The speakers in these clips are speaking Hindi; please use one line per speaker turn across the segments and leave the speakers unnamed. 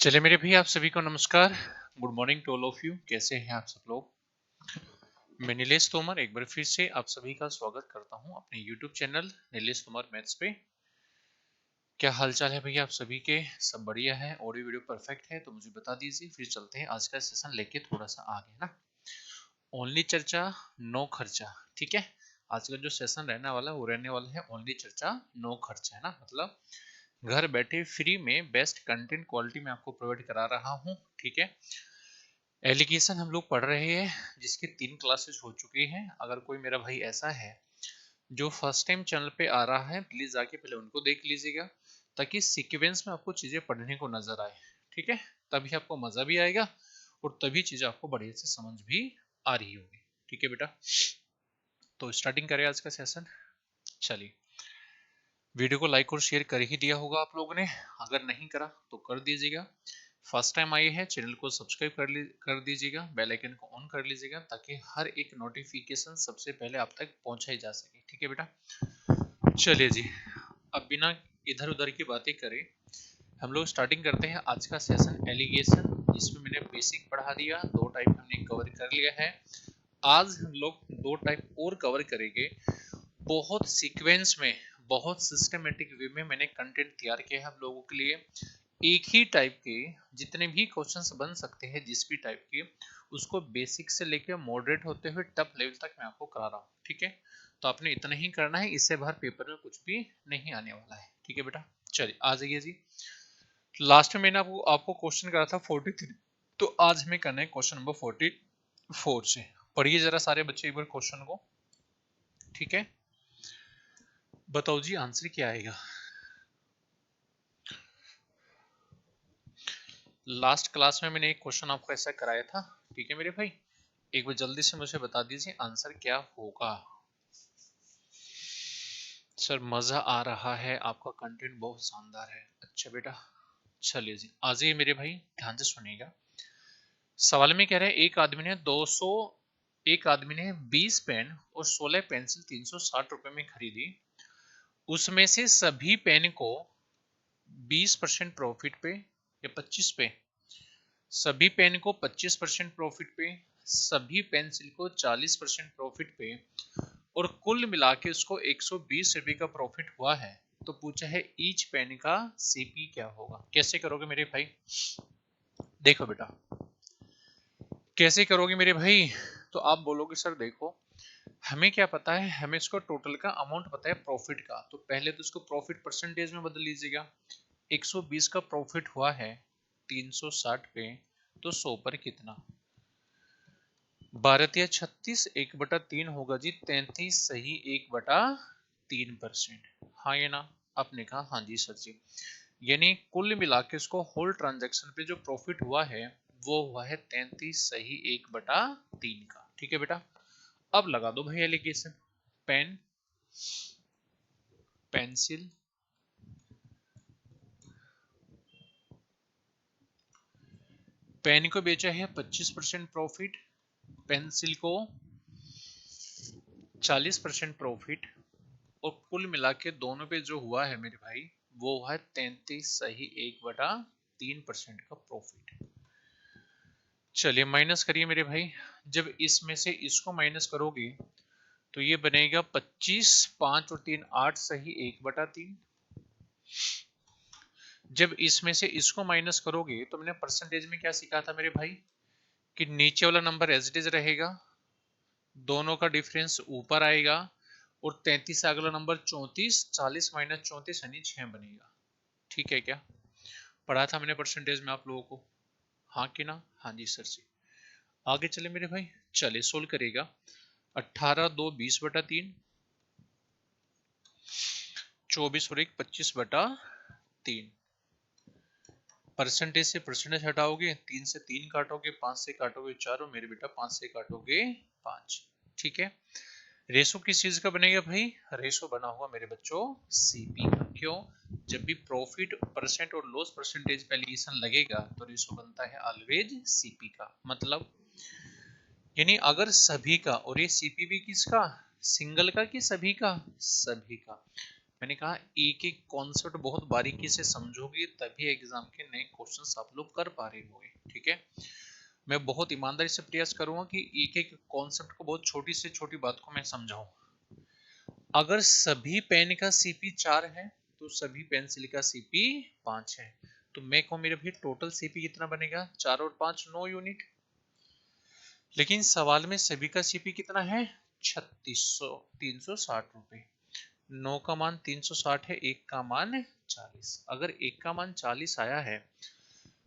चले मेरे भाई, आप सभी को नमस्कार। Good morning to all of you. कैसे हैं आप सब लोग? मैं नीलेश तोमर एक बार फिर से आप सभी का स्वागत करता हूं अपने YouTube channel Nilesh Tomar maths पे। क्या हालचाल है भैया आप सभी के? सब बढ़िया है? ऑडियो वीडियो परफेक्ट है तो मुझे बता दीजिए, फिर चलते हैं आज का सेशन लेके थोड़ा सा आगे ना। ओनली चर्चा नो खर्चा, ठीक है। आज का जो सेशन रहने वाला है वो रहने वाला है ओनली चर्चा नो खर्चा, है ना। मतलब घर बैठे फ्री में बेस्ट कंटेंट क्वालिटी में आपको प्रोवाइड करा रहा हूँ, ठीक है। एलिगेशन हम लोग पढ़ रहे हैं जिसकी 3 क्लासेस हो चुकी हैं। अगर कोई मेरा भाई ऐसा है जो फर्स्ट टाइम चैनल पे आ रहा है, प्लीज आके पहले उनको देख लीजिएगा ताकि सीक्वेंस में आपको चीजें पढ़ने को नजर आए, ठीक है। तभी आपको मजा भी आएगा और तभी चीजें आपको बढ़िया से समझ भी आ रही होगी, ठीक है बेटा। तो स्टार्टिंग करें आज का सेशन। चलिए, वीडियो को लाइक और शेयर कर ही दिया होगा आप लोगों ने, अगर नहीं करा तो कर दीजिएगा। फर्स्ट टाइम आए हैं चैनल को सब्सक्राइब कर दीजिएगा, बेल आइकन को ऑन कर लीजिएगा ताकि हर एक नोटिफिकेशन सबसे पहले आप तक पहुंचाई जा सके, ठीक है बेटा। चलिए जी, अब बिना इधर उधर की बातें करें हम लोग स्टार्टिंग करते हैं आज का सेशन एलिगेशन, जिसमें मैंने बेसिक पढ़ा दिया, 2 टाइप हमने कवर कर लिया है। आज हम लोग 2 टाइप और कवर करेंगे। बहुत सीक्वेंस में, बहुत सिस्टमेटिक वे में मैंने कंटेंट तैयार किया है हम लोगों के लिए। एक ही टाइप के जितने भी क्वेश्चंस बन सकते हैं, जिस भी टाइप के, उसको बेसिक से लेकर मॉडरेट होते हुए टफ लेवल तक मैं आपको करा रहा हूँ, ठीक है। तो आपने इतना ही करना है, इससे बाहर पेपर में कुछ भी नहीं आने वाला है, ठीक है बेटा। चलिए आ जाइए जी। लास्ट में मैंने आपको क्वेश्चन करा था 43, तो आज हमें करना है क्वेश्चन नंबर 44 से। पढ़िए जरा सारे बच्चे एक बार क्वेश्चन को, ठीक है। बताओ जी आंसर क्या आएगा। लास्ट क्लास में मैंने एक क्वेश्चन आपको ऐसा कराया था, ठीक है मेरे भाई। एक बार जल्दी से मुझे बता दीजिए आंसर क्या होगा। सर मजा आ रहा है, आपका कंटेंट बहुत शानदार है। अच्छा बेटा, चलिए जी आ जाइए मेरे भाई, ध्यान से सुनिएगा। सवाल में कह रहे हैं एक आदमी ने 20 पेन और 16 पेंसिल 360 रुपए में खरीदी। उसमें से सभी पेन को 20% प्रॉफिट पे या 25 पे, सभी पेन को 25% प्रॉफिट पे, सभी पेंसिल को 40% प्रॉफिट पे, और कुल मिला के उसको 120 रुपए का प्रॉफिट हुआ है। तो पूछा है ईच पेन का सीपी क्या होगा। कैसे करोगे मेरे भाई? देखो बेटा, कैसे करोगे मेरे भाई? तो आप बोलोगे सर देखो, हमें क्या पता है, हमें इसको टोटल का अमाउंट पता है प्रॉफिट का, तो पहले तो इसको प्रॉफिट परसेंटेज में बदल लीजिएगा। 120 का प्रॉफिट हुआ है 360 पे, तो 100 पर कितना? 12 या 36, 1/3 होगा जी 33, सही 1/3%। हाँ ये ना? आपने कहा हाँ जी सर जी। यानी कुल मिला के इसको होल ट्रांजैक्शन पे जो प्रॉफिट हुआ है वो हुआ है 33, सही 1/3 का, ठीक है बेटा। अब लगा दो भाई एलिगेशन। पेन, पेंसिल, पेन को बेचा है 25% प्रॉफिट, पेंसिल को 40% प्रॉफिट, और कुल मिला के दोनों पे जो हुआ है मेरे भाई वो है 33, सही 1/3% का प्रॉफिट। चलिए माइनस करिए मेरे भाई। जब इसमें से इसको माइनस करोगे तो ये बनेगा 25, 5 और 3 8, सही 1/3। जब इसमें से इसको माइनस करोगे तो मैंने परसेंटेज में क्या सीखा था मेरे भाई, कि नीचे वाला नंबर एज इट इज रहेगा, दोनों का डिफरेंस ऊपर आएगा, और 33 से अगला नंबर 34, 40 माइनस 34 यानी 6 बनेगा। ठीक है क्या? पढ़ा था मैंने परसेंटेज में आप लोगों को, हाँ कि ना? हाँ जी सर जी। आगे चले मेरे भाई, चले सोल्व करेगा। 18 2 20/3, 24 और 1 25/3। परसेंटेज से परसेंटेज हटाओगे, 3 से 3 काटोगे, 5 से काटोगे 4, और मेरे बेटा 5 से काटोगे 5। ठीक है। रेशो किस चीज का बनेगा भाई? रेशो बना हुआ मेरे बच्चों सीपी का। क्यों? जब भी प्रॉफिट परसेंट और लॉस परसेंटेज का एलिगेशन लगेगा तो रेशो बनता है ऑलवेज सीपी का। मतलब यानी अगर सभी का, और ये सीपी भी किसका, सिंगल का कि सभी का? सभी का। मैंने कहा एक एक कॉन्सेप्ट बहुत बारीकी से समझोगे तभी एग्जाम के नए क्वेश्चंस आप लोग कर पा रहे होंगे, ठीक है। मैं बहुत ईमानदारी से प्रयास करूंगा कि एक एक कॉन्सेप्ट को, बहुत छोटी से छोटी बात को मैं समझाऊं। अगर सभी पेन का सीपी 4 है तो सभी पेंसिल का सीपी 5 है, तो मैं कहूं मेरे भाई टोटल सीपी कितना बनेगा, 4 और 5 9 यूनिट। लेकिन सवाल में सभी का सीपी कितना है, 3600, 360 रुपए। 9 का मान 360 है, 1 का मान 40। अगर 1 का मान 40 आया है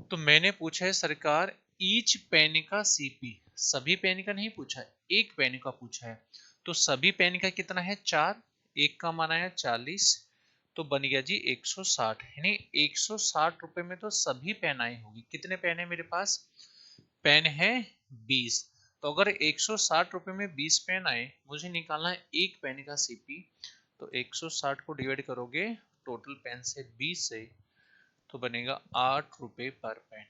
तो मैंने पूछा है सरकार ईच पेन का सीपी, सभी पेन का नहीं पूछा है, एक पेन का पूछा है। तो सभी पेन का कितना है 4, 1 का मान आया 40, तो बन गया जी 160। यानी 160 रुपए में तो सभी पेन आए होंगे। कितने पेन है मेरे पास, पेन है 20। तो अगर 160 रुपए में 20 पेन आए, मुझे निकालना है एक पेन का सीपी। तो 160 को डिवाइड करोगे टोटल पेन से 20 से, तो बनेगा 8 रुपए पर पेन,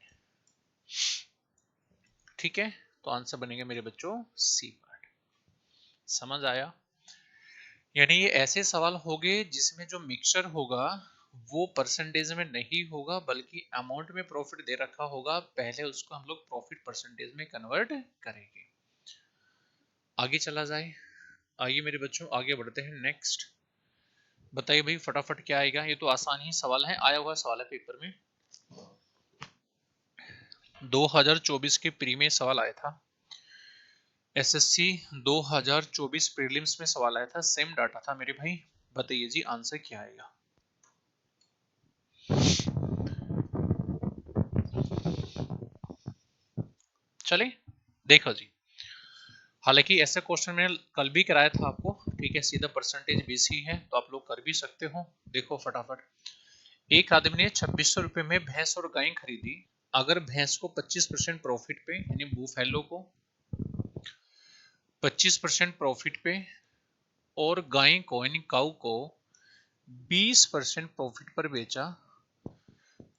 ठीक है। तो आंसर बनेगा मेरे बच्चों सी पार्ट। समझ आया। यानी ये ऐसे सवाल होंगे जिसमें जो मिक्सचर होगा वो परसेंटेज में नहीं होगा बल्कि अमाउंट में प्रॉफिट दे रखा होगा, पहले उसको हम लोग प्रॉफिट परसेंटेज में कन्वर्ट करेंगे। आगे चला जाए, आइए मेरे बच्चों आगे बढ़ते हैं। नेक्स्ट बताइए भाई फटाफट क्या आएगा, ये तो आसान ही सवाल है, आया हुआ सवाल है पेपर में। 2024 के प्री में सवाल आया था, एसएससी 2024 प्रीलिम्स में सवाल आया था, सेम डाटा था मेरे भाई। बताइए जी आंसर क्या आएगा। चले देखो जी, हालांकि ऐसे क्वेश्चन मैंने कल भी कराया था आपको, ठीक है, सीधा परसेंटेज बेस ही है तो आप लोग कर भी सकते हो। देखो फटाफट, एक आदमी ने 2600 रुपए में भैंस और गाय खरीदी। अगर भैंस को 25% प्रॉफिट पे, यानी बूफेलो को 25% प्रॉफिट पे और गाय को यानी काऊ को 20% प्रॉफिट पर बेचा,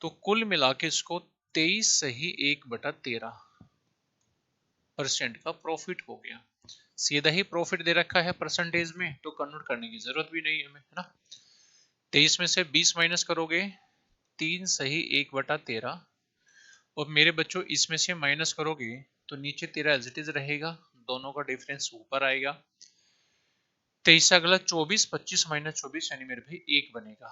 तो कुल मिला के इसको 23 सही 1/13% का प्रॉफिट हो गया। सीधा ही प्रॉफिट दे रखा है परसेंटेज में, तो कन्वर्ट करने की जरूरत भी नहीं है हमें, है ना। 23 में से 20 माइनस करोगे 3 सही 1/13, और मेरे बच्चों इसमें से माइनस करोगे तो नीचे 13 एज इट इज रहेगा, दोनों का डिफरेंस ऊपर आएगा। 23 अगला 24, 25 माइनस 24 यानी मेरे भाई 1 बनेगा,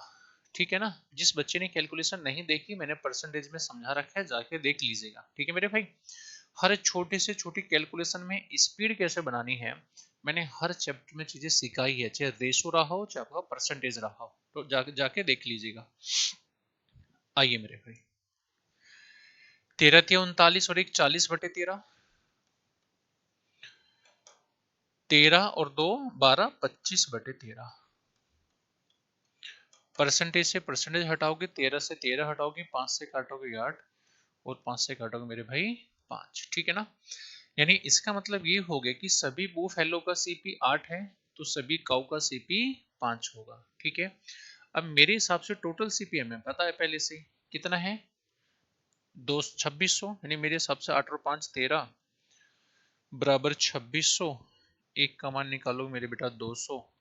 ठीक है ना। जिस बच्चे ने कैलकुलेशन नहीं देखी मैंने परसेंटेज में समझा रखा है, जाके देख लीजिएगा, ठीक है मेरे भाई। हर छोटे से छोटी कैलकुलेशन में स्पीड कैसे बनानी है मैंने हर चैप्टर में चीजें सिखाई है, चाहे रेशो रहा हो चाहे आपका परसेंटेज रहा हो, तो जाके देख लीजिएगा। आइए मेरे भाई, 13 और 1 40/13, 13 और 2 12 25/13। परसेंटेज से परसेंटेज हटाओगे, 13 से 13 हटाओगे, 5 से काटोगे 8 और 5 से काटोगे मेरे भाई 5, ठीक है ना। यानी इसका मतलब ये हो गया कि सभी बूफेलो का सीपी 8 है तो सभी काऊ का सीपी 5 होगा, ठीक है। अब मेरे हिसाब से टोटल सीपी हमें पता है पहले से कितना है, 2600, यानी मेरे हिसाब से 8 और 5 13 बराबर 2600। एक का मान निकालो मेरे बेटा 200।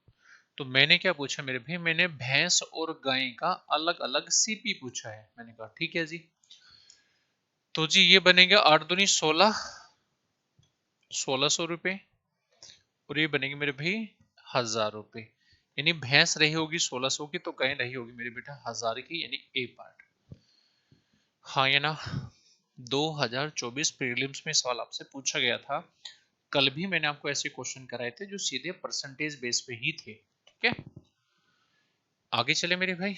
तो मैंने क्या पूछा मेरे भाई, मैंने भैंस और गाय का अलग अलग सीपी पूछा है। मैंने कहा ठीक है जी, तो जी ये बनेगा 8 दूनी 16, 1600 रुपए, और ये बनेगी मेरे भाई 1000 रुपए। यानी भैंस रही होगी 1600 की तो गाय रही होगी मेरे बेटा 1000 की, यानी ए पार्ट। हाँ ये ना 2024 प्रीलिम्स में सवाल आपसे पूछा गया था, कल भी मैंने आपको ऐसे क्वेश्चन कराए थे जो सीधे परसेंटेज बेस पे ही थे, ठीक है। आगे चले मेरे भाई,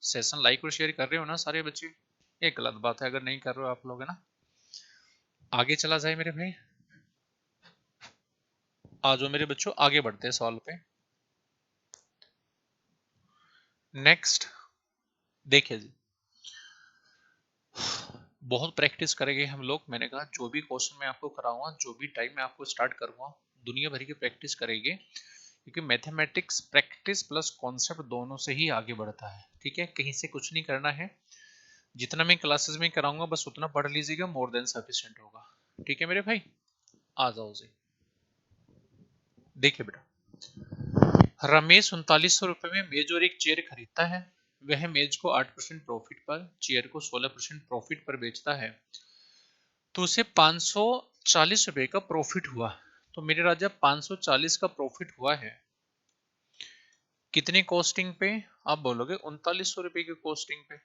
सेशन लाइक और शेयर कर रहे हो ना सारे बच्चे, ये गलत बात है अगर नहीं कर रहे हो आप लोग, है ना। आगे चला जाए मेरे भाई, आ जाओ मेरे बच्चों आगे बढ़ते हैं सवाल पे। नेक्स्ट देखिए जी, बहुत प्रैक्टिस करेंगे हम लोग। मैंने कहा जो भी क्वेश्चन मैं आपको कराऊंगा, जो भी टाइम मैं आपको स्टार्ट करूंगा, दुनिया भर की प्रैक्टिस करेंगे, क्योंकि मैथमेटिक्स प्रैक्टिस प्लस कॉन्सेप्ट दोनों से ही आगे बढ़ता है, ठीक है। कहीं से कुछ नहीं करना है, जितना मैं क्लासेस में कराऊंगा बस उतना पढ़ लीजिएगा, मोर देन सफिशिएंट होगा, ठीक है मेरे भाई। आ जाओ जी, देखिए बेटा, रमेश 3900 रुपए में मेज और एक चेयर खरीदता है। वह मेज को 8% प्रॉफिट पर, चेयर को 16% प्रॉफिट पर बेचता है, तो उसे 540 रुपए का प्रॉफिट हुआ। तो मेरे राजा 540 का प्रॉफिट हुआ है कितनी कॉस्टिंग पे? आप बोलोगे 3900 रुपए की कॉस्टिंग पे।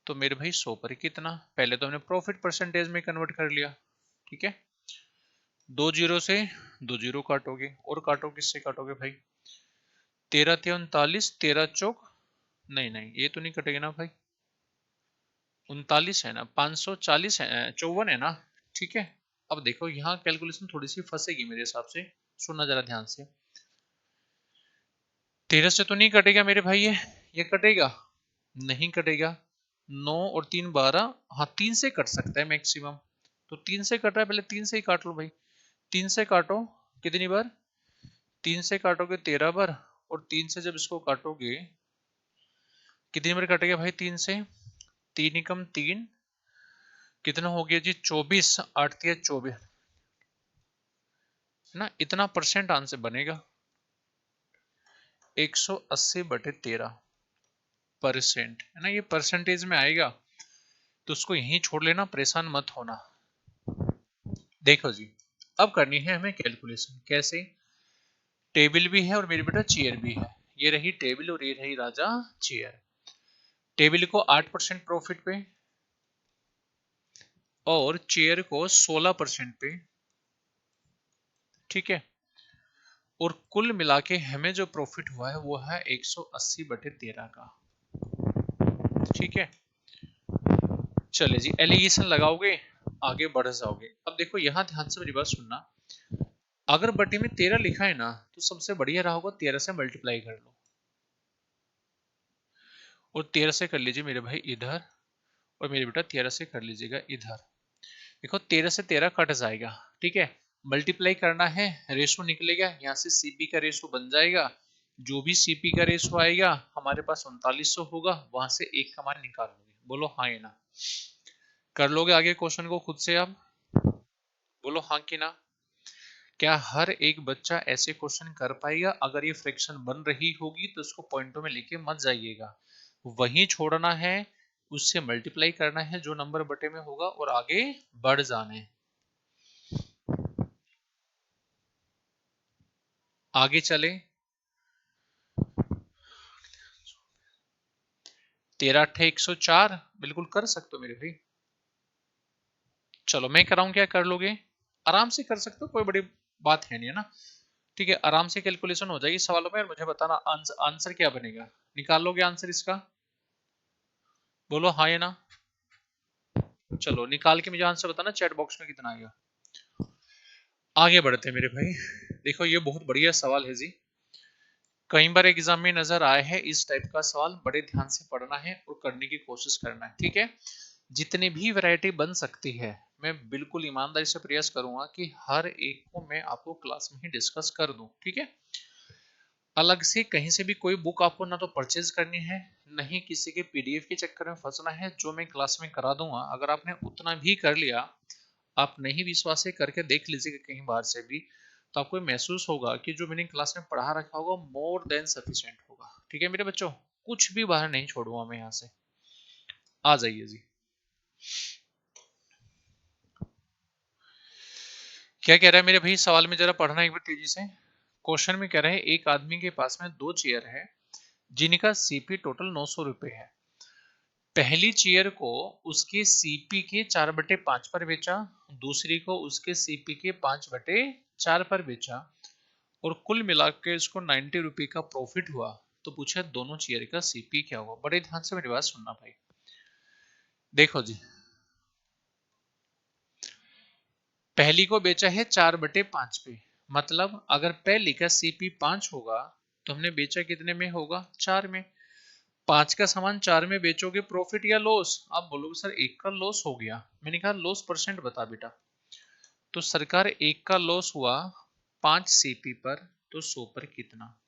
तो मेरे भाई 100 पर कितना? पहले तो हमने प्रॉफिट परसेंटेज में कन्वर्ट कर लिया, ठीक है। 2 जीरो से 2 जीरो काटोगे, और काटो, किससे काटोगे भाई? 13 39, 13 चौक, नहीं नहीं ये तो नहीं कटेगा ना भाई, 39 है ना, 540 है, 54 है ना, ठीक है। अब देखो यहाँ कैलकुलेशन थोड़ी सी फंसेगी मेरे हिसाब से, सुनना जरा ध्यान से। 13 से तो नहीं कटेगा मेरे भाई, ये कटेगा? नहीं कटेगा। 9 और 3 12, हाँ 3 से कट सकता है मैक्सिमम, तो 3 से कट रहा है, पहले 3 से ही काट लो भाई। 3 से काटो, कितनी बार? 3 से काटोगे 13 बार, और 3 से जब इसको काटोगे कितनी बार कटेगा भाई? 3 से 3 एकम 3, कितना हो गया जी? 24, 8 या 24 ना, इतना परसेंट आंसर बनेगा 180/13% है ना, ये परसेंटेज में आएगा, तो उसको यहीं छोड़ लेना, परेशान मत होना। देखो जी, अब करनी है हमें कैलकुलेशन, कैसे? टेबल भी है और मेरी बेटा चेयर भी है, ये रही टेबल और ये रही राजा चेयर। टेबल को 8% प्रॉफिट पे और चेयर को 16% पे, ठीक है। और कुल मिला के हमें जो प्रॉफिट हुआ है वो है 180/13 का, ठीक है। चले जी, एलिगेशन लगाओगे, आगे बढ़ जाओगे। अब देखो यहाँ ध्यान से मेरी बात सुनना, अगर बटे में 13 लिखा है ना, तो सबसे बढ़िया रहा होगा 13 से मल्टीप्लाई कर लो, और 13 से कर लीजिए मेरे भाई इधर, और मेरे बेटा 13 से कर लीजिएगा इधर। देखो 13 से 13 कट जाएगा, ठीक है। मल्टीप्लाई करना है, रेशो निकलेगा, यहाँ से सीपी का रेशो बन जाएगा, जो भी सीपी का रेशो आएगा हमारे पास 3900 होगा, वहां से एक का मान निकाल लोगे। बोलो हाँ या ना? कर लोगे आगे क्वेश्चन को खुद से आप? बोलो हाँ कि ना? क्या हर एक बच्चा ऐसे क्वेश्चन कर पाएगा? अगर ये फ्रैक्शन बन रही होगी तो उसको पॉइंटों में लेके मत जाइएगा, वहीं छोड़ना है, उससे मल्टीप्लाई करना है जो नंबर बटे में होगा, और आगे बढ़ जाना है। आगे चले, 13 8 104, बिल्कुल कर सकते हो मेरे भाई। चलो मैं कराऊं क्या? कर लोगे? आराम से कर सकते हो, कोई बड़ी बात है नहीं, है ना, ठीक है। आराम से कैलकुलेशन हो जाएगी सवालों में, और मुझे बताना आंसर क्या बनेगा। निकाल लोगे आंसर इसका? बोलो हाँ या ना? चलो निकाल के मुझे आंसर बताना चैट बॉक्स में कितना आएगा। आगे बढ़ते हैं मेरे भाई, देखो ये बहुत बढ़िया सवाल है जी, कई बार एग्जाम में नजर आया है इस टाइप का सवाल, बड़े ध्यान से पढ़ना है और करने की कोशिश करना है, ठीक है। जितनी भी वैरायटी बन सकती है मैं बिल्कुल ईमानदारी से प्रयास करूंगा कि हर एक को मैं आपको क्लास में ही डिस्कस कर दूं, ठीक है। अलग से कहीं से भी कोई बुक आपको ना तो परचेज करनी है, नहीं किसी के पीडीएफ के चक्कर में फंसना है, जो मैं क्लास में करा दूंगा अगर आपने उतना भी कर लिया, आप नहीं विश्वास है करके देख लीजिएगा कहीं बाहर से भी, तो आपको महसूस होगा कि जो मैंने क्लास में पढ़ा रखा होगा मोर देन सफिशिएंट होगा, ठीक है मेरे बच्चों। कुछ भी बाहर नहीं छोड़ूंगा मैं यहाँ से। आ जाइए जी, क्या कह रहा है मेरे भाई सवाल में, जरा पढ़ना एक बार तेजी से। क्वेश्चन में कह रहे हैं एक आदमी के पास में दो चेयर है जिनका सीपी टोटल 900 रुपए है। पहली चेयर को उसके सीपी के 4/5 पर बेचा, दूसरी को उसके सीपी के 5/4 पर बेचा, और कुल मिलाकर इसको 90 रुपए का प्रॉफिट हुआ। तो पूछा दोनों चेयर का सीपी क्या हुआ। बड़े ध्यान से मेरी बात सुनना भाई। देखो जी, पहली को बेचा है 4/5 पे, मतलब अगर पहली का सीपी 5 होगा तो हमने बेचा कितने में होगा? 4 में। 5 का सामान 4 में बेचोगे, प्रॉफिट या लॉस? आप बोलोगे सर एक का लॉस हो गया, मैंने कहा लॉस परसेंट बता बेटा। तो सरकार एक का लॉस हुआ 5 सीपी पर, तो 100 पर कितना?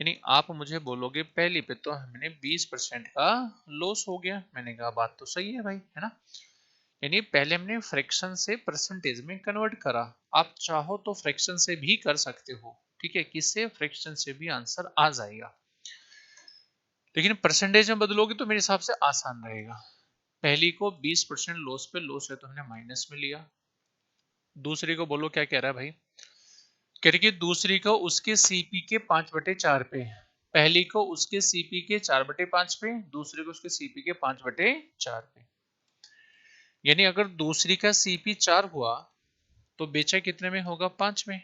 यानी आप मुझे बोलोगे पहली पे तो हमने 20% का लॉस हो गया, मैंने कहा बात तो सही है भाई, है ना। यानी पहले हमने फ्रैक्शन से परसेंटेज में कन्वर्ट करा, आप चाहो तो फ्रैक्शन से भी कर सकते हो, ठीक है, किससे, फ्रैक्शन से भी आंसर आ जाएगा। लेकिन परसेंटेज में बदलोगे तो मेरे हिसाब से आसान रहेगा। पहली को 20% लॉस पे, लॉस है तो हमने माइनस में लिया। दूसरी को बोलो क्या कह रहा है भाई, कह रही कि दूसरी को उसके सीपी के 5/4 पे, पहली को उसके सीपी के 4/5 पे, दूसरी को उसके सीपी के 5/4 पे। यानी अगर दूसरी का सीपी 4 हुआ तो बेचा कितने में होगा, 5 में।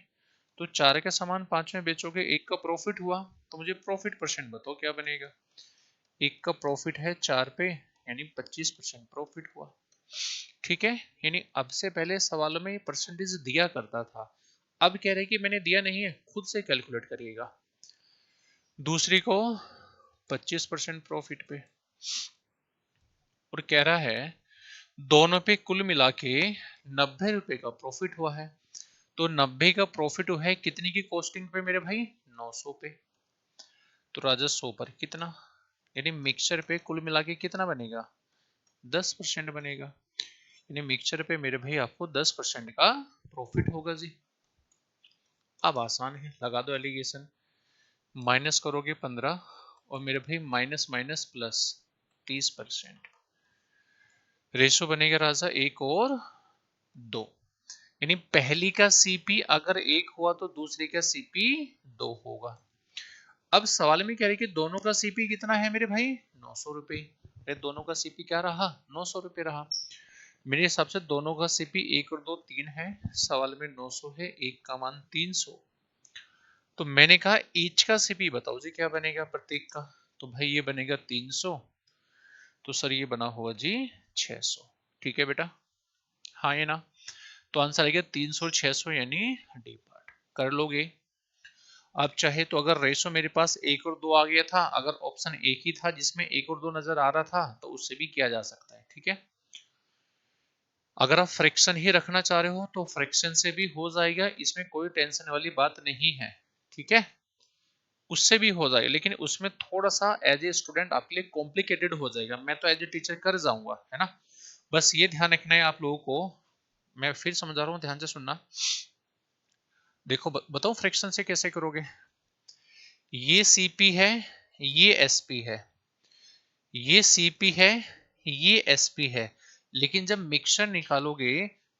तो 4 के सामान 5 में बेचोगे, एक का प्रॉफिट हुआ, तो मुझे प्रॉफिट परसेंट बताओ क्या बनेगा। एक का प्रॉफिट है 4 पे, यानी 25% प्रॉफिट हुआ। ठीक है, यानी अब से पहले सवालों में परसेंटेज दिया करता था, अब कह रहे कि मैंने दिया नहीं है, खुद से कैलकुलेट करिएगा। दूसरी को 25% प्रॉफिट पे, और कह रहा है दोनों पे कुल मिला के 90 रुपए का प्रॉफिट हुआ है। तो 90 का प्रॉफिट हुआ है कितनी की कॉस्टिंग पे मेरे भाई, 900 पे। तो राजा 100 पर कितना, यानी मिक्सचर पे कुल मिला के कितना बनेगा, 10% बनेगा। यानी मिक्सचर पे मेरे भाई आपको 10% का प्रॉफिट होगा जी। अब आसान है, लगा दो एलिगेशन। माइनस करोगे 15 और मेरे भाई माइनस माइनस प्लस 30%। रेशो बनेगा राजा 1 और 2, यानी पहली का सीपी अगर 1 हुआ तो दूसरी का सीपी 2 होगा। अब सवाल में कह रहे कि दोनों का सीपी कितना है मेरे भाई, 900 रुपए। दोनों का सीपी क्या रहा, 900 रुपए रहा। मेरे हिसाब से दोनों का सीपी 1 और 2 3 है, सवाल में 900 है, एक का मान 300। तो मैंने कहा ईच का सीपी बताओ जी क्या बनेगा प्रत्येक का। तो भाई ये बनेगा 300, तो सर ये बना होगा जी 600। ठीक है बेटा, हाँ ये ना, तो आंसर आएगा 300 और 600, यानी डी पार्ट कर लोगे। आप चाहे तो अगर रेशो मेरे पास 1 और 2 आ गया था, अगर ऑप्शन एक ही था जिसमें 1 और 2 नजर आ रहा था, तो उससे भी किया जा सकता है। ठीक है, अगर आप फ्रैक्शन ही रखना चाह रहे हो तो फ्रैक्शन से भी हो जाएगा, इसमें कोई टेंशन वाली बात नहीं है। ठीक है, उससे भी हो जाएगा, लेकिन उसमें थोड़ा सा एज ए स्टूडेंट आपके लिए कॉम्प्लिकेटेड हो जाएगा। मैं तो एज ए टीचर कर जाऊंगा, है ना। बस ये ध्यान रखना है आप लोगों को, मैं फिर समझा रहा हूँ, ध्यान से सुनना। देखो बताओ फ्रैक्शन से कैसे करोगे। ये सीपी है, ये एसपी है, ये सीपी है, ये एसपी है, लेकिन जब मिक्सचर निकालोगे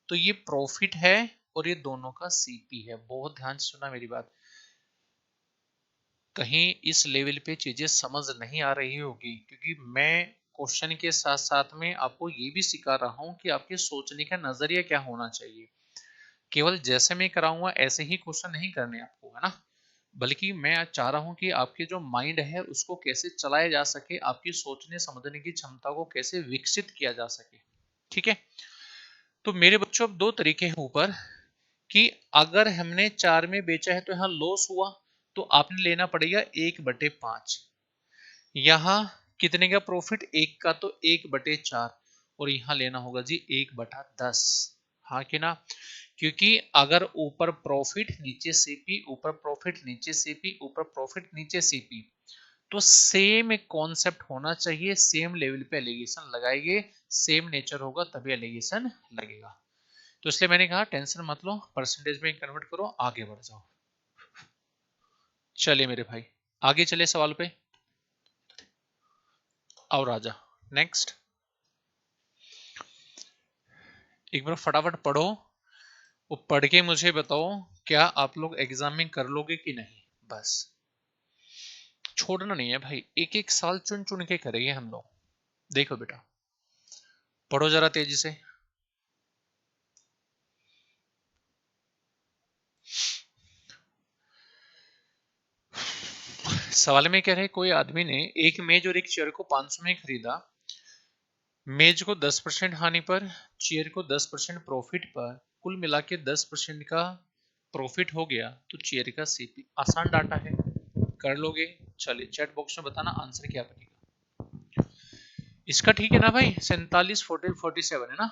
तो ये प्रॉफिट है और ये दोनों का सीपी है। बहुत ध्यान से सुना मेरी बात, कहीं इस लेवल पे चीजें समझ नहीं आ रही होगी, क्योंकि मैं क्वेश्चन के साथ साथ में आपको ये भी सिखा रहा हूँ कि आपके सोचने का नजरिया क्या होना चाहिए। केवल जैसे मैं कराऊंगा ऐसे ही क्वेश्चन नहीं करने आपको, है ना, बल्कि मैं आज चाह रहा हूँ कि आपके जो माइंड है उसको कैसे चलाया जा सके, आपकी सोचने समझने की क्षमता को कैसे विकसित किया जा सके। ठीक है, तो मेरे बच्चों अब दो तरीके हैं ऊपर, कि अगर हमने 4 में बेचा है तो यहाँ लॉस हुआ, तो आपने लेना पड़ेगा 1/5। यहाँ कितने का प्रॉफिट, एक का, तो 1/4, और यहाँ लेना होगा जी 1/10। हाँ कि ना, क्योंकि अगर ऊपर प्रॉफिट नीचे सीपी, ऊपर प्रॉफिट नीचे सीपी, ऊपर प्रॉफिट नीचे सीपी, तो सेम एक कॉन्सेप्ट होना चाहिए, सेम लेवल पे एलिगेशन लगाएंगे, सेम नेचर होगा तभी एलिगेशन लगेगा। तो इसलिए मैंने कहा टेंशन मत लो, परसेंटेज में कन्वर्ट करो, आगे बढ़ जाओ। चलिए मेरे भाई आगे चले सवाल पे, और राजा नेक्स्ट। एक बार फटाफट पढ़ो, वो पढ़ के मुझे बताओ क्या आप लोग एग्जाम में कर लोगे कि नहीं। बस छोड़ना नहीं है भाई, एक एक साल चुन चुन के करेंगे हम लोग। देखो बेटा पढ़ो जरा तेजी से। सवाल में कह रहे कोई आदमी ने एक मेज और एक चेयर को 500 में खरीदा, मेज को 10% हानि पर, चेयर को 10% प्रॉफिट पर, कुल मिला के 10% का प्रॉफिट हो गया, तो चेयर का सीपी। आसान डाटा है, कर लोगे। चलिए चैट बॉक्स में बताना आंसर क्या बनेगा इसका। ठीक है ना भाई, 47 14 47 है ना।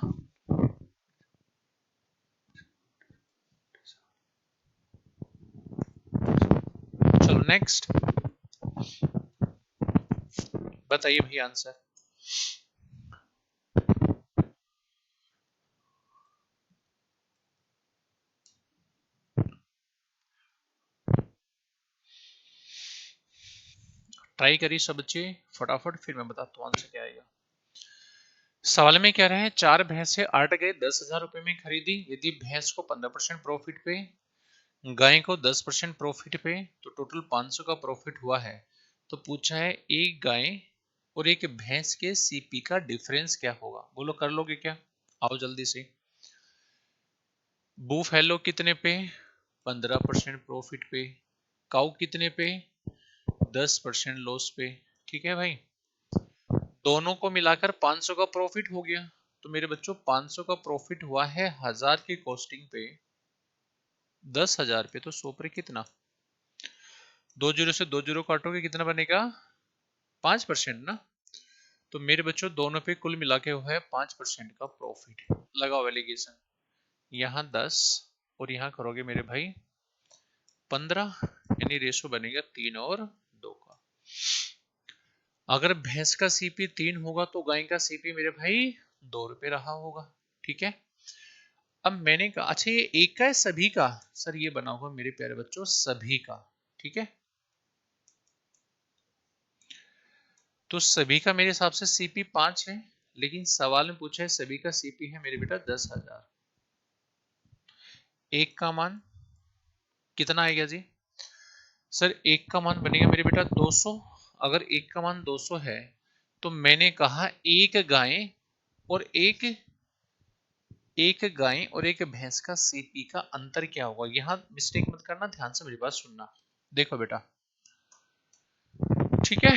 चलो नेक्स्ट बताइए भाई आंसर। ट्राई करिए सब बच्चे फटाफट, फिर मैं बताता हूँ आंसर क्या आएगा। सवाल में क्या रहे हैं, 4 भैंसे 8 गए 10,000 रुपए में खरीदी। यदि भैंस को 15% प्रॉफिट पे, गाय को 10% प्रॉफिट पे, तो टोटल 500 का प्रॉफिट हुआ है। तो पूछा है एक गाय और एक भैंस के सीपी का डिफरेंस क्या होगा। बोलो कर लोगे क्या? आओ जल्दी से। बूफेलो कितने पे? 15% प्रॉफिट पे। काऊ कितने पे? 10% लॉस पे। ठीक है भाई, दोनों को मिलाकर 500 का प्रॉफिट हो गया। तो मेरे बच्चों 500 का प्रॉफिट हुआ है 1000 की कॉस्टिंग पे, 10,000 पे, तो 100 पे कितना? 2 जीरो से 2 जीरो काटोगे कितना बनेगा? 5% ना। तो मेरे बच्चों दोनों पे कुल मिला के हुआ है 5% का प्रॉफिट। लगाओ एलिगेशन, यहाँ 10 और यहाँ करोगे मेरे भाई 15, यानी रेशो बनेगा 3 और 2 का। अगर भैंस का सीपी 3 होगा तो गाय का सीपी मेरे भाई 2 रुपए रहा होगा। ठीक है, अब मैंने कहा अच्छा ये एक का है सभी का? सर ये बना होगा मेरे प्यारे बच्चों सभी का। ठीक है, तो सभी का मेरे हिसाब से सीपी 5 है, लेकिन सवाल में पूछा है सभी का सीपी है मेरे बेटा 10,000। एक का मान कितना आएगा जी? सर एक का मान बनेगा मेरे बेटा 200। अगर एक का मान 200 है तो मैंने कहा एक गाय और एक गाय और एक भैंस का सीपी का अंतर क्या होगा। यहां मिस्टेक मत करना, ध्यान से मेरी बात सुनना। देखो बेटा, ठीक है,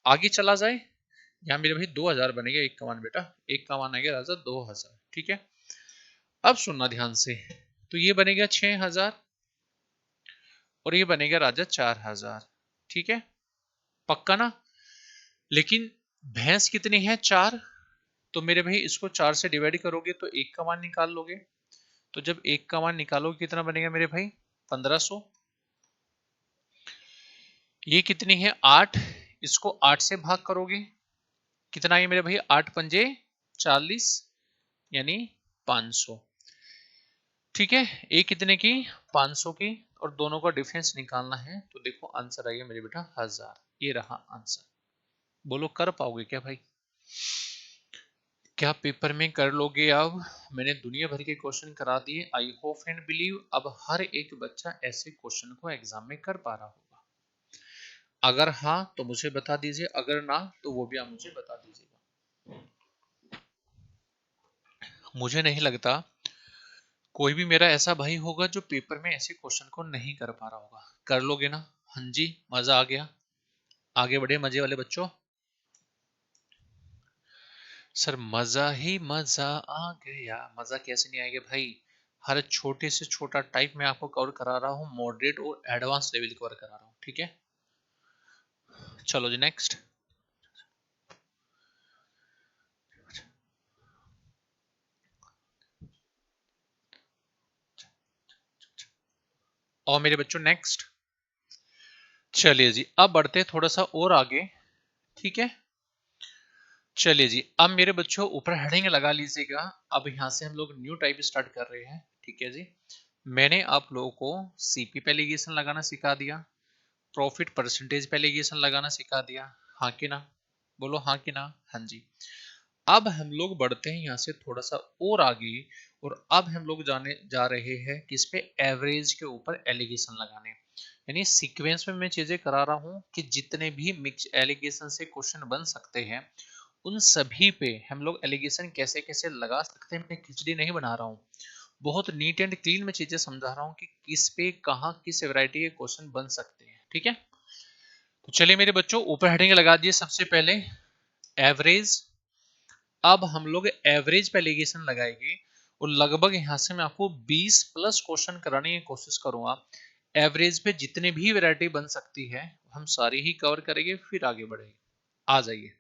आगे चला जाए। यहाँ मेरे भाई 2000 बनेगा एक का मान बेटा, एक का मान आएगा राजा 2000। ठीक है, अब सुनना ध्यान से, तो ये बनेगा 6000 और ये बनेगा राजा 4000। ठीक है, पक्का ना? लेकिन भैंस कितनी है? 4। तो मेरे भाई इसको 4 से डिवाइड करोगे तो एक का मान निकाल लोगे। तो जब एक का मान निकालोगे कितना बनेगा मेरे भाई? 1500। ये कितनी है? 8। इसको 8 से भाग करोगे कितना है मेरे भाई? 8 पंजे 40, यानी 500। ठीक है, एक कितने की? 500 की, और दोनों का डिफरेंस निकालना है। तो देखो आंसर आएगा मेरे बेटा 1000। ये रहा आंसर। बोलो कर पाओगे क्या भाई? क्या पेपर में कर लोगे? अब मैंने दुनिया भर के क्वेश्चन करा दिए। आई होप एंड बिलीव अब हर एक बच्चा ऐसे क्वेश्चन को एग्जाम में कर पा रहा होगा। अगर हाँ तो मुझे बता दीजिए, अगर ना तो वो भी आप मुझे बता दीजिएगा। मुझे नहीं लगता कोई भी मेरा ऐसा भाई होगा जो पेपर में ऐसे क्वेश्चन को नहीं कर पा रहा होगा। कर लोगे ना? हाँ जी, मजा आ गया। आगे बढ़े मजे वाले बच्चों। सर मजा ही मजा आ गया। मजा कैसे नहीं आएगा भाई? हर छोटे से छोटा टाइप में आपको कवर करा रहा हूँ, मॉडरेट और एडवांस लेवल कवर करा रहा हूँ। ठीक है, चलो जी नेक्स्ट। और मेरे बच्चों नेक्स्ट, चलिए जी अब बढ़ते थोड़ा सा और आगे। ठीक है, चलिए जी अब मेरे बच्चों ऊपर हेडिंग लगा लीजिएगा। अब यहां से हम लोग न्यू टाइप स्टार्ट कर रहे हैं। ठीक है जी, मैंने आप लोगों को सीपी पे एलिगेशन लगाना सिखा दिया, प्रॉफिट परसेंटेज पे एलिगेशन लगाना सिखा दिया। हाँ कि ना? बोलो हाँ कि ना? हाँ जी। अब हम लोग बढ़ते हैं यहाँ से थोड़ा सा और आगे, और अब हम लोग जाने जा रहे हैं किस पे? एवरेज के ऊपर एलिगेशन लगाने। यानी सीक्वेंस में मैं चीजें करा रहा हूँ कि जितने भी मिक्स एलिगेशन से क्वेश्चन बन सकते हैं उन सभी पे हम लोग एलिगेशन कैसे कैसे लगा सकते हैं। मैं खिचड़ी नहीं बना रहा हूँ, बहुत नीट एंड क्लीन में चीजें समझा रहा हूँ कि किस पे कहाँ किस वैरायटी के क्वेश्चन बन सकते हैं। ठीक है, तो चलिए मेरे बच्चों ऊपर हेडिंग लगा दिए सबसे पहले एवरेज। अब हम लोग एवरेज पे एलिगेशन लगाएंगे और लगभग यहां से मैं आपको 20 प्लस क्वेश्चन कराने की कोशिश करूंगा। एवरेज पे जितने भी वैरायटी बन सकती है हम सारी ही कवर करेंगे, फिर आगे बढ़ेंगे। आ जाइए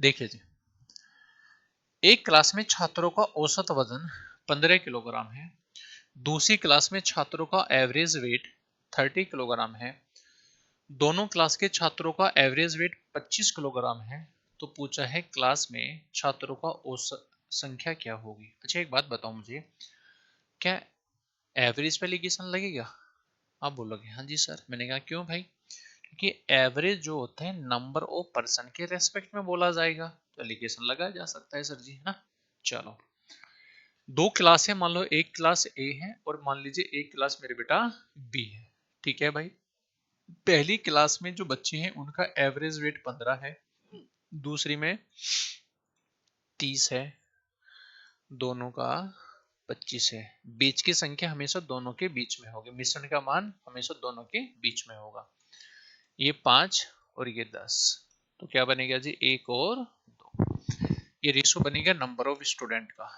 देखिए जी, एक क्लास में छात्रों का औसत वजन 15 किलोग्राम है, दूसरी क्लास में छात्रों का एवरेज वेट 30 किलोग्राम है, दोनों क्लास के छात्रों का एवरेज वेट 25 किलोग्राम है। तो पूछा है क्लास में छात्रों का औसत संख्या क्या होगी। अच्छा एक बात बताओ मुझे, क्या एवरेज पे एलिगेशन लगेगा? आप बोलोगे हाँ जी सर। मैंने कहा क्यों भाई? क्योंकि एवरेज जो होता है नंबर ऑफ पर्सन के रेस्पेक्ट में बोला जाएगा, तो एलिगेशन लगाया जा सकता है सर जी, है ना। चलो, दो क्लास है, मान लो एक क्लास ए है और मान लीजिए एक क्लास मेरे बेटा बी है। ठीक है भाई, पहली क्लास में जो बच्चे हैं उनका एवरेज वेट 15 है, दूसरी में 30 है, दोनों का 25 है। बीच की संख्या हमेशा दोनों के बीच में होगी, मिश्रण का मान हमेशा दोनों के बीच में होगा। ये 5 और ये 10, तो क्या बनेगा जी, 1 और 2। ये रेशो बनेगा नंबर ऑफ स्टूडेंट का।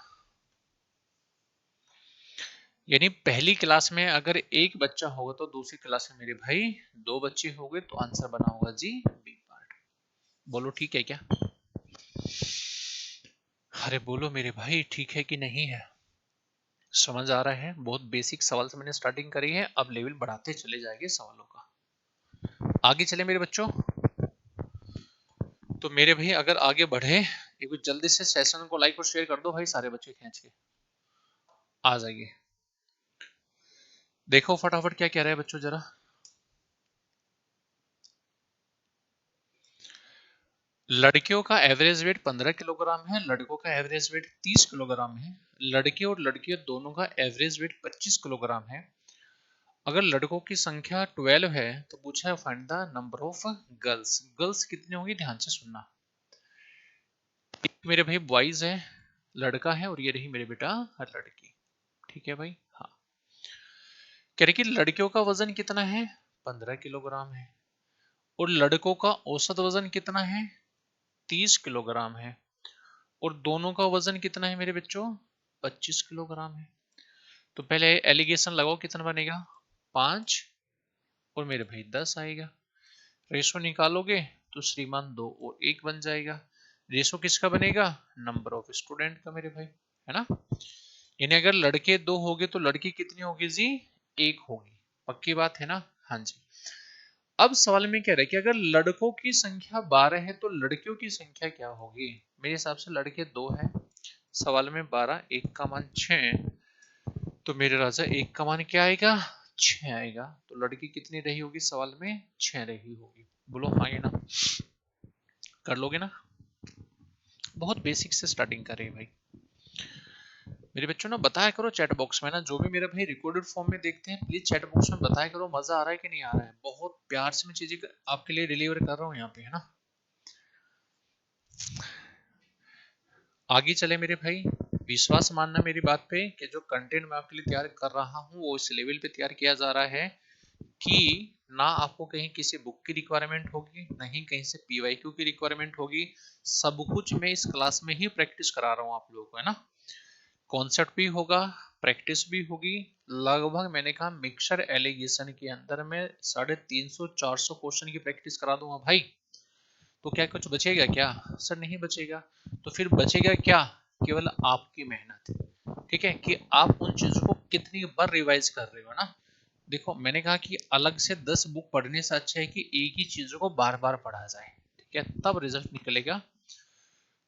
यानी पहली क्लास में अगर एक बच्चा होगा तो दूसरी क्लास में मेरे भाई 2 बच्चे होंगे, तो आंसर बना होगा जी बी पार्ट। बोलो ठीक है क्या? अरे बोलो मेरे भाई, ठीक है कि नहीं है? समझ आ रहा है? बहुत बेसिक सवाल से मैंने स्टार्टिंग करी है, अब लेवल बढ़ाते चले जाएंगे सवालों का। आगे चले मेरे बच्चों। तो मेरे भाई अगर आगे बढ़े, एक जल्दी से सेशन को लाइक और शेयर कर दो भाई, सारे बच्चे खींच के आ जाइए। देखो फटाफट क्या कह रहे हैं बच्चों जरा। लड़कियों का एवरेज वेट 15 किलोग्राम है, लड़कों का एवरेज वेट 30 किलोग्राम है। लड़के और लड़कियां दोनों का एवरेज वेट 25 किलोग्राम है। अगर लड़कों की संख्या 12 है तो पूछा है find the number of girls. Girls कितनी होंगी, ध्यान से सुनना। एक मेरे भाई बॉयज है, लड़का है, और ये रही मेरे बेटा लड़की। ठीक है भाई, हाँ। कह रहे कि लड़कियों का वजन कितना है, 15 किलोग्राम है, और लड़कों का औसत वजन कितना है, 30 किलोग्राम है, और दोनों का वजन कितना है मेरे बच्चों, 25 किलोग्राम है। तो पहले एलिगेशन लगाओ, कितना बनेगा, 5 और मेरे भाई 10 आएगा। रेशो निकालोगे तो श्रीमान 2 और 1 बन जाएगा। रेशो किसका बनेगा, नंबर ऑफ स्टूडेंट का मेरे भाई, है ना। यानी अगर लड़के 2 होंगे तो लड़की कितनी होगी जी, 1 होगी। पक्की बात है ना, हाँ जी। अब सवाल में कह रहा है कि अगर लड़कों की संख्या 12 है तो लड़कियों की संख्या क्या होगी। मेरे हिसाब से लड़के 2 है, सवाल में 12, 1 का मान 6, तो मेरे राजा 1 का मान क्या आएगा, 6 आएगा। तो लड़की कितनी रही होगी सवाल में, 6 रही होगी। बोलो हाँ या ना, कर लोगे ना। बहुत बेसिक से स्टार्टिंग कर रहे हैं भाई मेरे बच्चों ना। बताया करो चैट बॉक्स में ना, जो भी मेरे भाई रिकॉर्डेड फॉर्म में देखते हैं प्लीज चैट बॉक्स में बताया करो, मजा आ रहा है कि नहीं आ रहा है। बहुत प्यार से मैं चीजें आपके लिए डिलीवर कर रहा हूँ यहाँ पे, है ना। आगे चले मेरे भाई, विश्वास मानना मेरी बात पे कि जो कंटेंट मैं आपके लिए तैयार कर रहा हूँ वो इस लेवल पे तैयार किया जा रहा है कि ना आपको कहीं किसी बुक की रिक्वायरमेंट होगी, नहीं कहीं से पीवाईक्यू की रिक्वायरमेंट होगी। सब कुछ मैं इस क्लास में ही प्रैक्टिस करा रहा हूँ आप लोगों को, है ना। कॉन्सेप्ट भी होगा, प्रैक्टिस भी होगी। लगभग मैंने कहा मिक्सर एलिगेशन के अंदर में 350-400 क्वेश्चन की प्रैक्टिस करा दूंगा भाई। तो क्या कुछ बचेगा क्या, सर नहीं बचेगा। तो फिर बचेगा क्या, केवल आपकी मेहनत। ठीक है, कि आप उन चीजों को कितनी बार रिवाइज कर रहे हो ना। देखो मैंने कहा कि अलग से 10 बुक पढ़ने से अच्छा है कि एक ही चीजों को बार बार पढ़ा जाए। ठीक है, तब रिजल्ट निकलेगा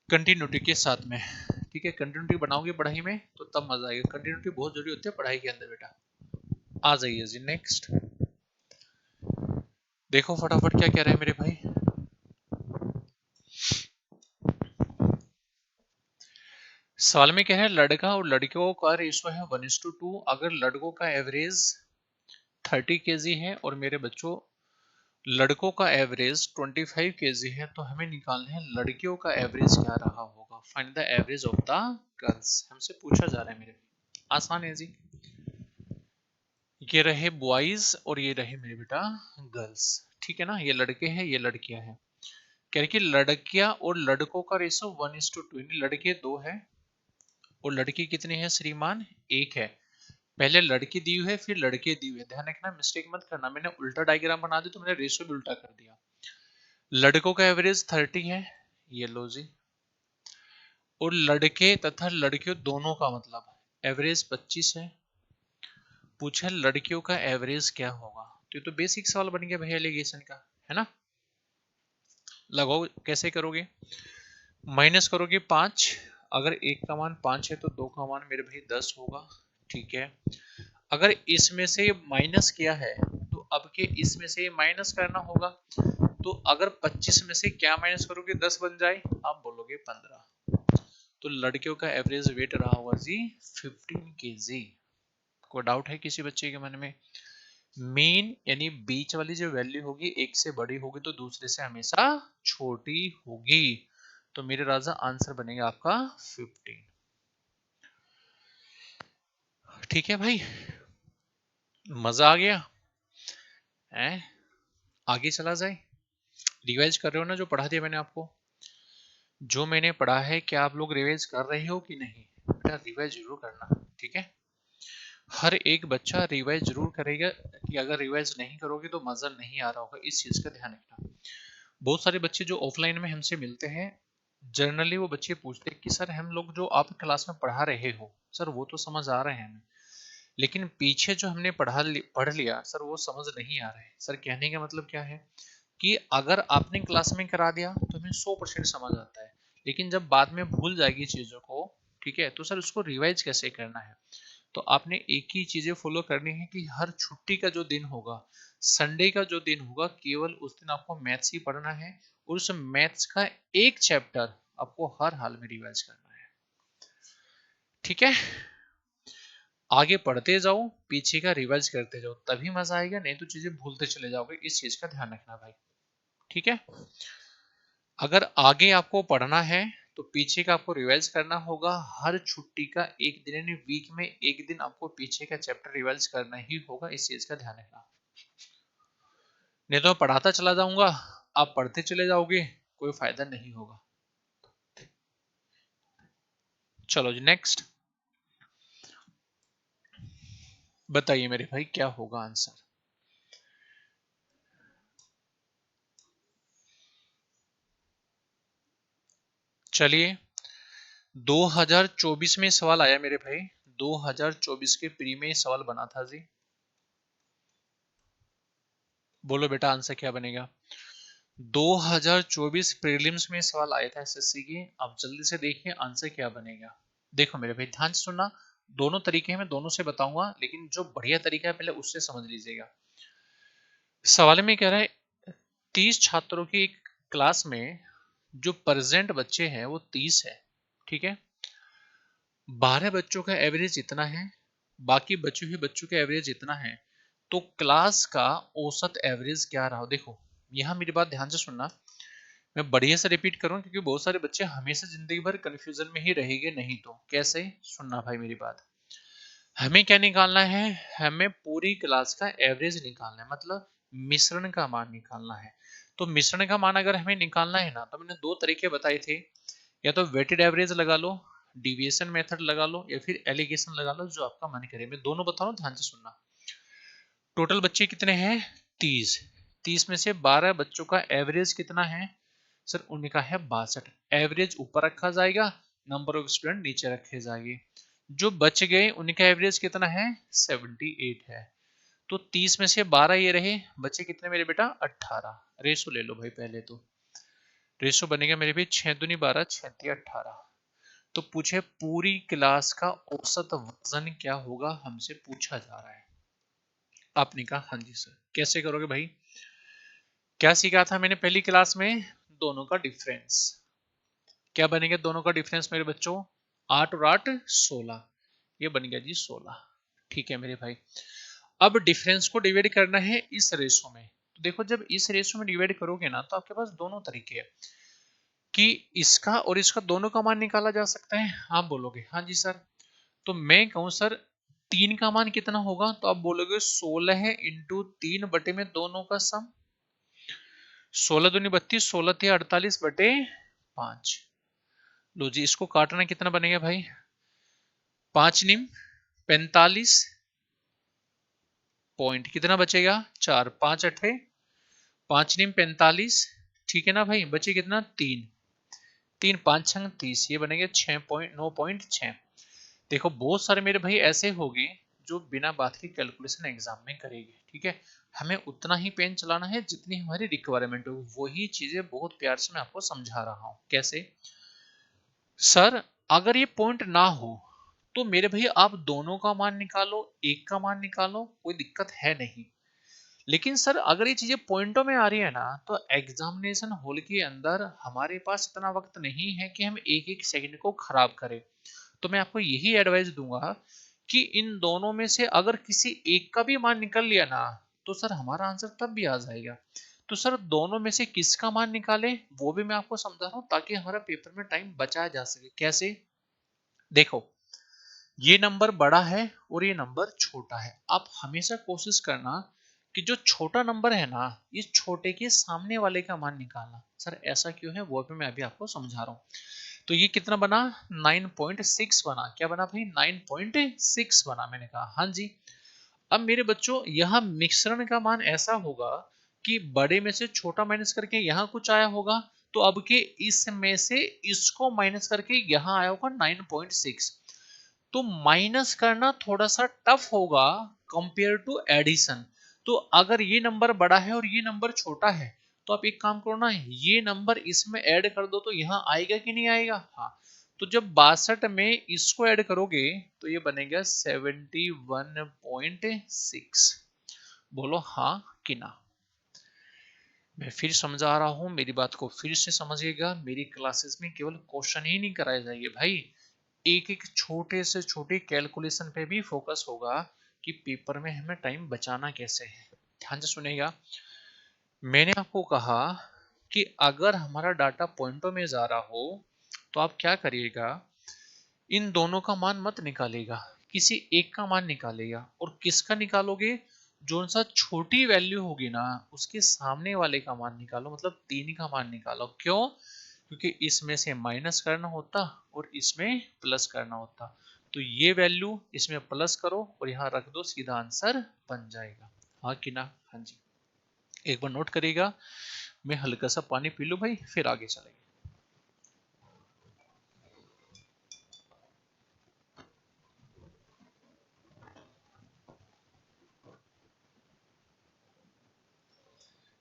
कंटिन्यूटी के साथ में। ठीक है, कंटिन्यूटी बनाओगे पढ़ाई में तो तब मजा आएगा। कंटिन्यूटी बहुत जरूरी होती है पढ़ाई के अंदर बेटा। आ जाइए जी नेक्स्ट। देखो फटाफट क्या कह रहे हैं मेरे भाई। सवाल में कह रहे हैं लड़का और लड़कियों का रेशो है 1:2। अगर लड़कों का एवरेज 30 kg है और मेरे बच्चों लड़कों का एवरेज 25 kg है, तो हमें निकालना है लड़कियों का एवरेज क्या रहा होगा। Find the average of the girls, हमसे पूछा जा रहा है मेरे भाई। आसान है जी। ये रहे बॉयज और ये रहे मेरे बेटा गर्ल्स। ठीक है ना, ये लड़के हैं ये लड़कियां हैं। कह रहे कि लड़कियां और लड़कों का रेशो 1:2, लड़के 2 है और लड़की कितनी है श्रीमान, 1 है। पहले लड़की दी हुई है फिर लड़के दी हुए है, ध्यान रखना मिस्टेक मत करना। मैंने उल्टा डायग्राम बना दिया तो मैंने रेशो भी उल्टा कर दिया। लड़कों का एवरेज 30 है, ये लो जी, और लड़के तथा लड़कियों दोनों का मतलब एवरेज 25 है। पूछा लड़कियों का एवरेज क्या होगा, तो ये तो बेसिक सवाल बन गया भैया एलिगेशन का, है ना। लगाओ, कैसे करोगे, माइनस करोगे 5, अगर 1 का मान 5 है तो 2 का मान मेरे भाई 10 होगा। ठीक है, अगर इसमें से माइनस किया है तो अब के इसमें से माइनस करना होगा। तो अगर 25 में से क्या माइनस करोगे 10 बन जाए, आप बोलोगे 15। तो लड़कियों का एवरेज वेट रहा होगा जी 15 केजी। कोई डाउट है किसी बच्चे के मन में? मीन यानी बीच वाली जो वैल्यू होगी एक से बड़ी होगी तो दूसरे से हमेशा छोटी होगी। तो मेरे राजा आंसर बनेगा आपका 15। ठीक है भाई, मजा आ गया है? आगे चला जाए। रिवाइज कर रहे हो ना जो पढ़ा दिया मैंने आपको? जो मैंने पढ़ा है क्या आप लोग रिवाइज कर रहे हो कि नहीं? बेटा रिवाइज जरूर करना, ठीक है? हर एक बच्चा रिवाइज जरूर करेगा, कि अगर रिवाइज नहीं करोगे तो मजा नहीं आ रहा होगा, इस चीज का ध्यान रखना। बहुत सारे बच्चे जो ऑफलाइन में हमसे मिलते हैं, जनरली वो बच्चे पूछते हैं कि सर हम लोग जो आप क्लास में पढ़ा रहे हो सर वो तो समझ आ रहे हैं हमें, लेकिन पीछे जो हमने पढ़ लिया सर वो समझ नहीं आ रहा है। सर कहने का मतलब क्या है कि अगर आपने क्लास में करा दिया तो हमें 100% समझ आता है, लेकिन जब बाद में भूल जाएगी चीजों को, ठीक है, तो सर उसको रिवाइज कैसे करना है? तो आपने एक ही चीजें फॉलो करनी है कि हर छुट्टी का जो दिन होगा, संडे का जो दिन होगा, केवल उस दिन आपको मैथ्स ही पढ़ना है और उस मैथ्स का एक चैप्टर आपको हर हाल में रिवाइज करना है। ठीक है, आगे पढ़ते जाओ, पीछे का रिवाइज करते जाओ, तभी मजा आएगा, नहीं तो चीजें भूलते चले जाओगे। इस चीज का ध्यान रखना भाई, ठीक है? अगर आगे आपको पढ़ना है तो पीछे का आपको रिवाइज करना होगा। हर छुट्टी का एक दिन यानी वीक में एक दिन आपको पीछे का चैप्टर रिवाइज करना ही होगा, इस चीज का ध्यान रखना। नहीं तो मैं पढ़ाता चला जाऊंगा, आप पढ़ते चले जाओगे, कोई फायदा नहीं होगा। चलो जी नेक्स्ट, बताइए मेरे भाई क्या होगा आंसर? चलिए 2024 में सवाल आया मेरे भाई, 2024 के प्री में सवाल बना था जी। बोलो बेटा आंसर क्या बनेगा? 2024 प्रीलिम्स में सवाल आया था एसएससी के। अब जल्दी से देखिए आंसर क्या बनेगा। देखो मेरे भाई ध्यान से सुनना, दोनों तरीके हैं, मैं दोनों से बताऊंगा, लेकिन जो बढ़िया तरीका है पहले उससे समझ लीजिएगा। सवाल में कह रहा है 30 छात्रों की एक क्लास में जो प्रेजेंट बच्चे हैं वो 30 है, ठीक है? 12 बच्चों का एवरेज इतना है, बाकी बचे हुए बच्चों का एवरेज इतना है, तो क्लास का औसत एवरेज क्या रहा? देखो यहां मेरी बात ध्यान से सुनना, मैं बढ़िया से रिपीट करूं क्योंकि बहुत सारे बच्चे हमेशा जिंदगी भर कंफ्यूजन में ही रहेंगे, नहीं तो कैसे? सुनना भाई मेरी बात, हमें क्या निकालना है? हमें पूरी क्लास का एवरेज निकालना है, मतलब मिश्रण का मान निकालना है। तो मिश्रण का मान अगर हमें निकालना है ना, तो मैंने दो तरीके बताए थे, या तो वेटेड एवरेज लगा लो, डिविएशन मेथड लगा लो, या फिर एलिगेशन लगा लो, जो आपका मन करे। मैं दोनों बता रहा हूं, ध्यान से सुनना। टोटल बच्चे कितने हैं? 30। 30 में से 12 बच्चों का एवरेज कितना है? सर उनका है 62। एवरेज ऊपर रखा जाएगा, नंबर ऑफ स्टूडेंट नीचे रखे जाएंगे। जो बच गए उनका एवरेज कितना है? 78 है। तो 30 में से 12 ये रहे, बचे कितने मेरे बेटा? 18। रेशो ले लो भाई, पहले तो रेशो बनेगा मेरे भी 6 दूनी 12, 6 तिया 18। तो पूछे पूरी क्लास का औसत वजन क्या होगा, हमसे पूछा जा रहा है। आपने कहा हाँ जी सर। कैसे करोगे भाई? क्या सीखा था मैंने पहली क्लास में? दोनों का डिफरेंस। क्या बनेगा दोनों का डिफरेंस मेरे बच्चों? 8 और 8 16, ये बन गया जी 16। ठीक है मेरे भाई, अब डिफरेंस को डिवाइड करना है इस रेशो में। तो देखो जब इस रेशो में डिवाइड करोगे ना, तो आपके पास दोनों तरीके हैं कि इसका और इसका दोनों का मान निकाला जा सकता है। आप बोलोगे हाँ जी सर, तो मैं कहूं सर 3 का मान कितना होगा? तो आप बोलोगे 16 है इंटू 3 बटे में दोनों का सम। 16 दूनी 32, 16 थे 48 बटे 5। लो जी इसको काटना कितना बनेगा भाई? 5 निम 45 पॉइंट, कितना बचेगा? 4। 5 अठे 5 निम 45, ठीक है ना भाई? बचे कितना? 3। 3 5 छंग 30, ये बनेगा 6.9.6। देखो बहुत सारे मेरे भाई ऐसे होंगे जो बिना बात के कैलकुलेशन एग्जाम में करेंगे, ठीक है? हमें उतना ही पेन चलाना है जितनी हमारी रिक्वायरमेंट हो, वही चीजें बहुत प्यार से मैं आपको समझा रहा हूं। कैसे? सर अगर ये पॉइंट ना हो तो मेरे भैया आप दोनों का मान निकालो, एक का मान निकालो, कोई दिक्कत है नहीं। लेकिन सर अगर ये चीजें पॉइंटों में आ रही है ना, तो एग्जामिनेशन हॉल के अंदर हमारे पास इतना वक्त नहीं है कि हम एक एक सेकंड को खराब करें। तो मैं आपको यही एडवाइस दूंगा कि इन दोनों में से अगर किसी एक का भी मान निकल लिया ना, तो सर हमारा आंसर तब भी आ जाएगा। तो सर दोनों में से किसका मान निकाले वो भी मैं आपको समझा रहा हूं, ताकि हमारा पेपर में टाइम बचाया जा सके। कैसे? देखो, ये नंबर बड़ा है और ये नंबर छोटा है। आप हमेशा कोशिश करना कि जो छोटा नंबर है ना, इस छोटे के सामने वाले का मान निकालना। सर ऐसा क्यों है वो भी मैं अभी आपको समझा रहा हूँ। तो ये कितना बना? 9.6 बना। क्या बना भाई? 9.6 बना। मैंने कहा हाँ जी। अब मेरे बच्चों यहाँ मिश्रण का मान ऐसा होगा कि बड़े में से छोटा माइनस करके यहाँ कुछ आया होगा, तो अब के इसमें से इसको माइनस करके यहाँ आया होगा 9.6। तो माइनस करना थोड़ा सा टफ होगा कंपेयर टू एडिशन। तो अगर ये नंबर बड़ा है और ये नंबर छोटा है, तो आप एक काम करो ना, ये नंबर इसमें ऐड कर दो, तो यहाँ आएगा कि नहीं आएगा? हाँ। तो जब 62 में इसको ऐड करोगे तो ये बनेगा 71.6। बोलो हाँ कि ना। मैं फिर समझा रहा हूं, मेरी बात को फिर से समझिएगा। मेरी क्लासेस में केवल क्वेश्चन ही नहीं कराए जाएंगे भाई, एक एक छोटे से छोटे कैलकुलेशन पे भी फोकस होगा कि पेपर में हमें टाइम बचाना कैसे है। ध्यान से सुनेगा। मैंने आपको कहा कि अगर हमारा डाटा पॉइंटों में जा रहा हो, तो आप क्या करिएगा, इन दोनों का मान मत निकालेगा, किसी एक का मान निकालेगा। और किसका निकालोगे? जो सा छोटी वैल्यू होगी ना, उसके सामने वाले का मान निकालो, मतलब 3 का मान निकालो। क्यों? क्योंकि इसमें से माइनस करना होता और इसमें प्लस करना होता। तो ये वैल्यू इसमें प्लस करो और यहाँ रख दो, सीधा आंसर बन जाएगा। हाँ कि ना? हाँ जी। एक बार नोट करिएगा। मैं हल्का सा पानी पी लूं भाई, फिर आगे चलेंगे।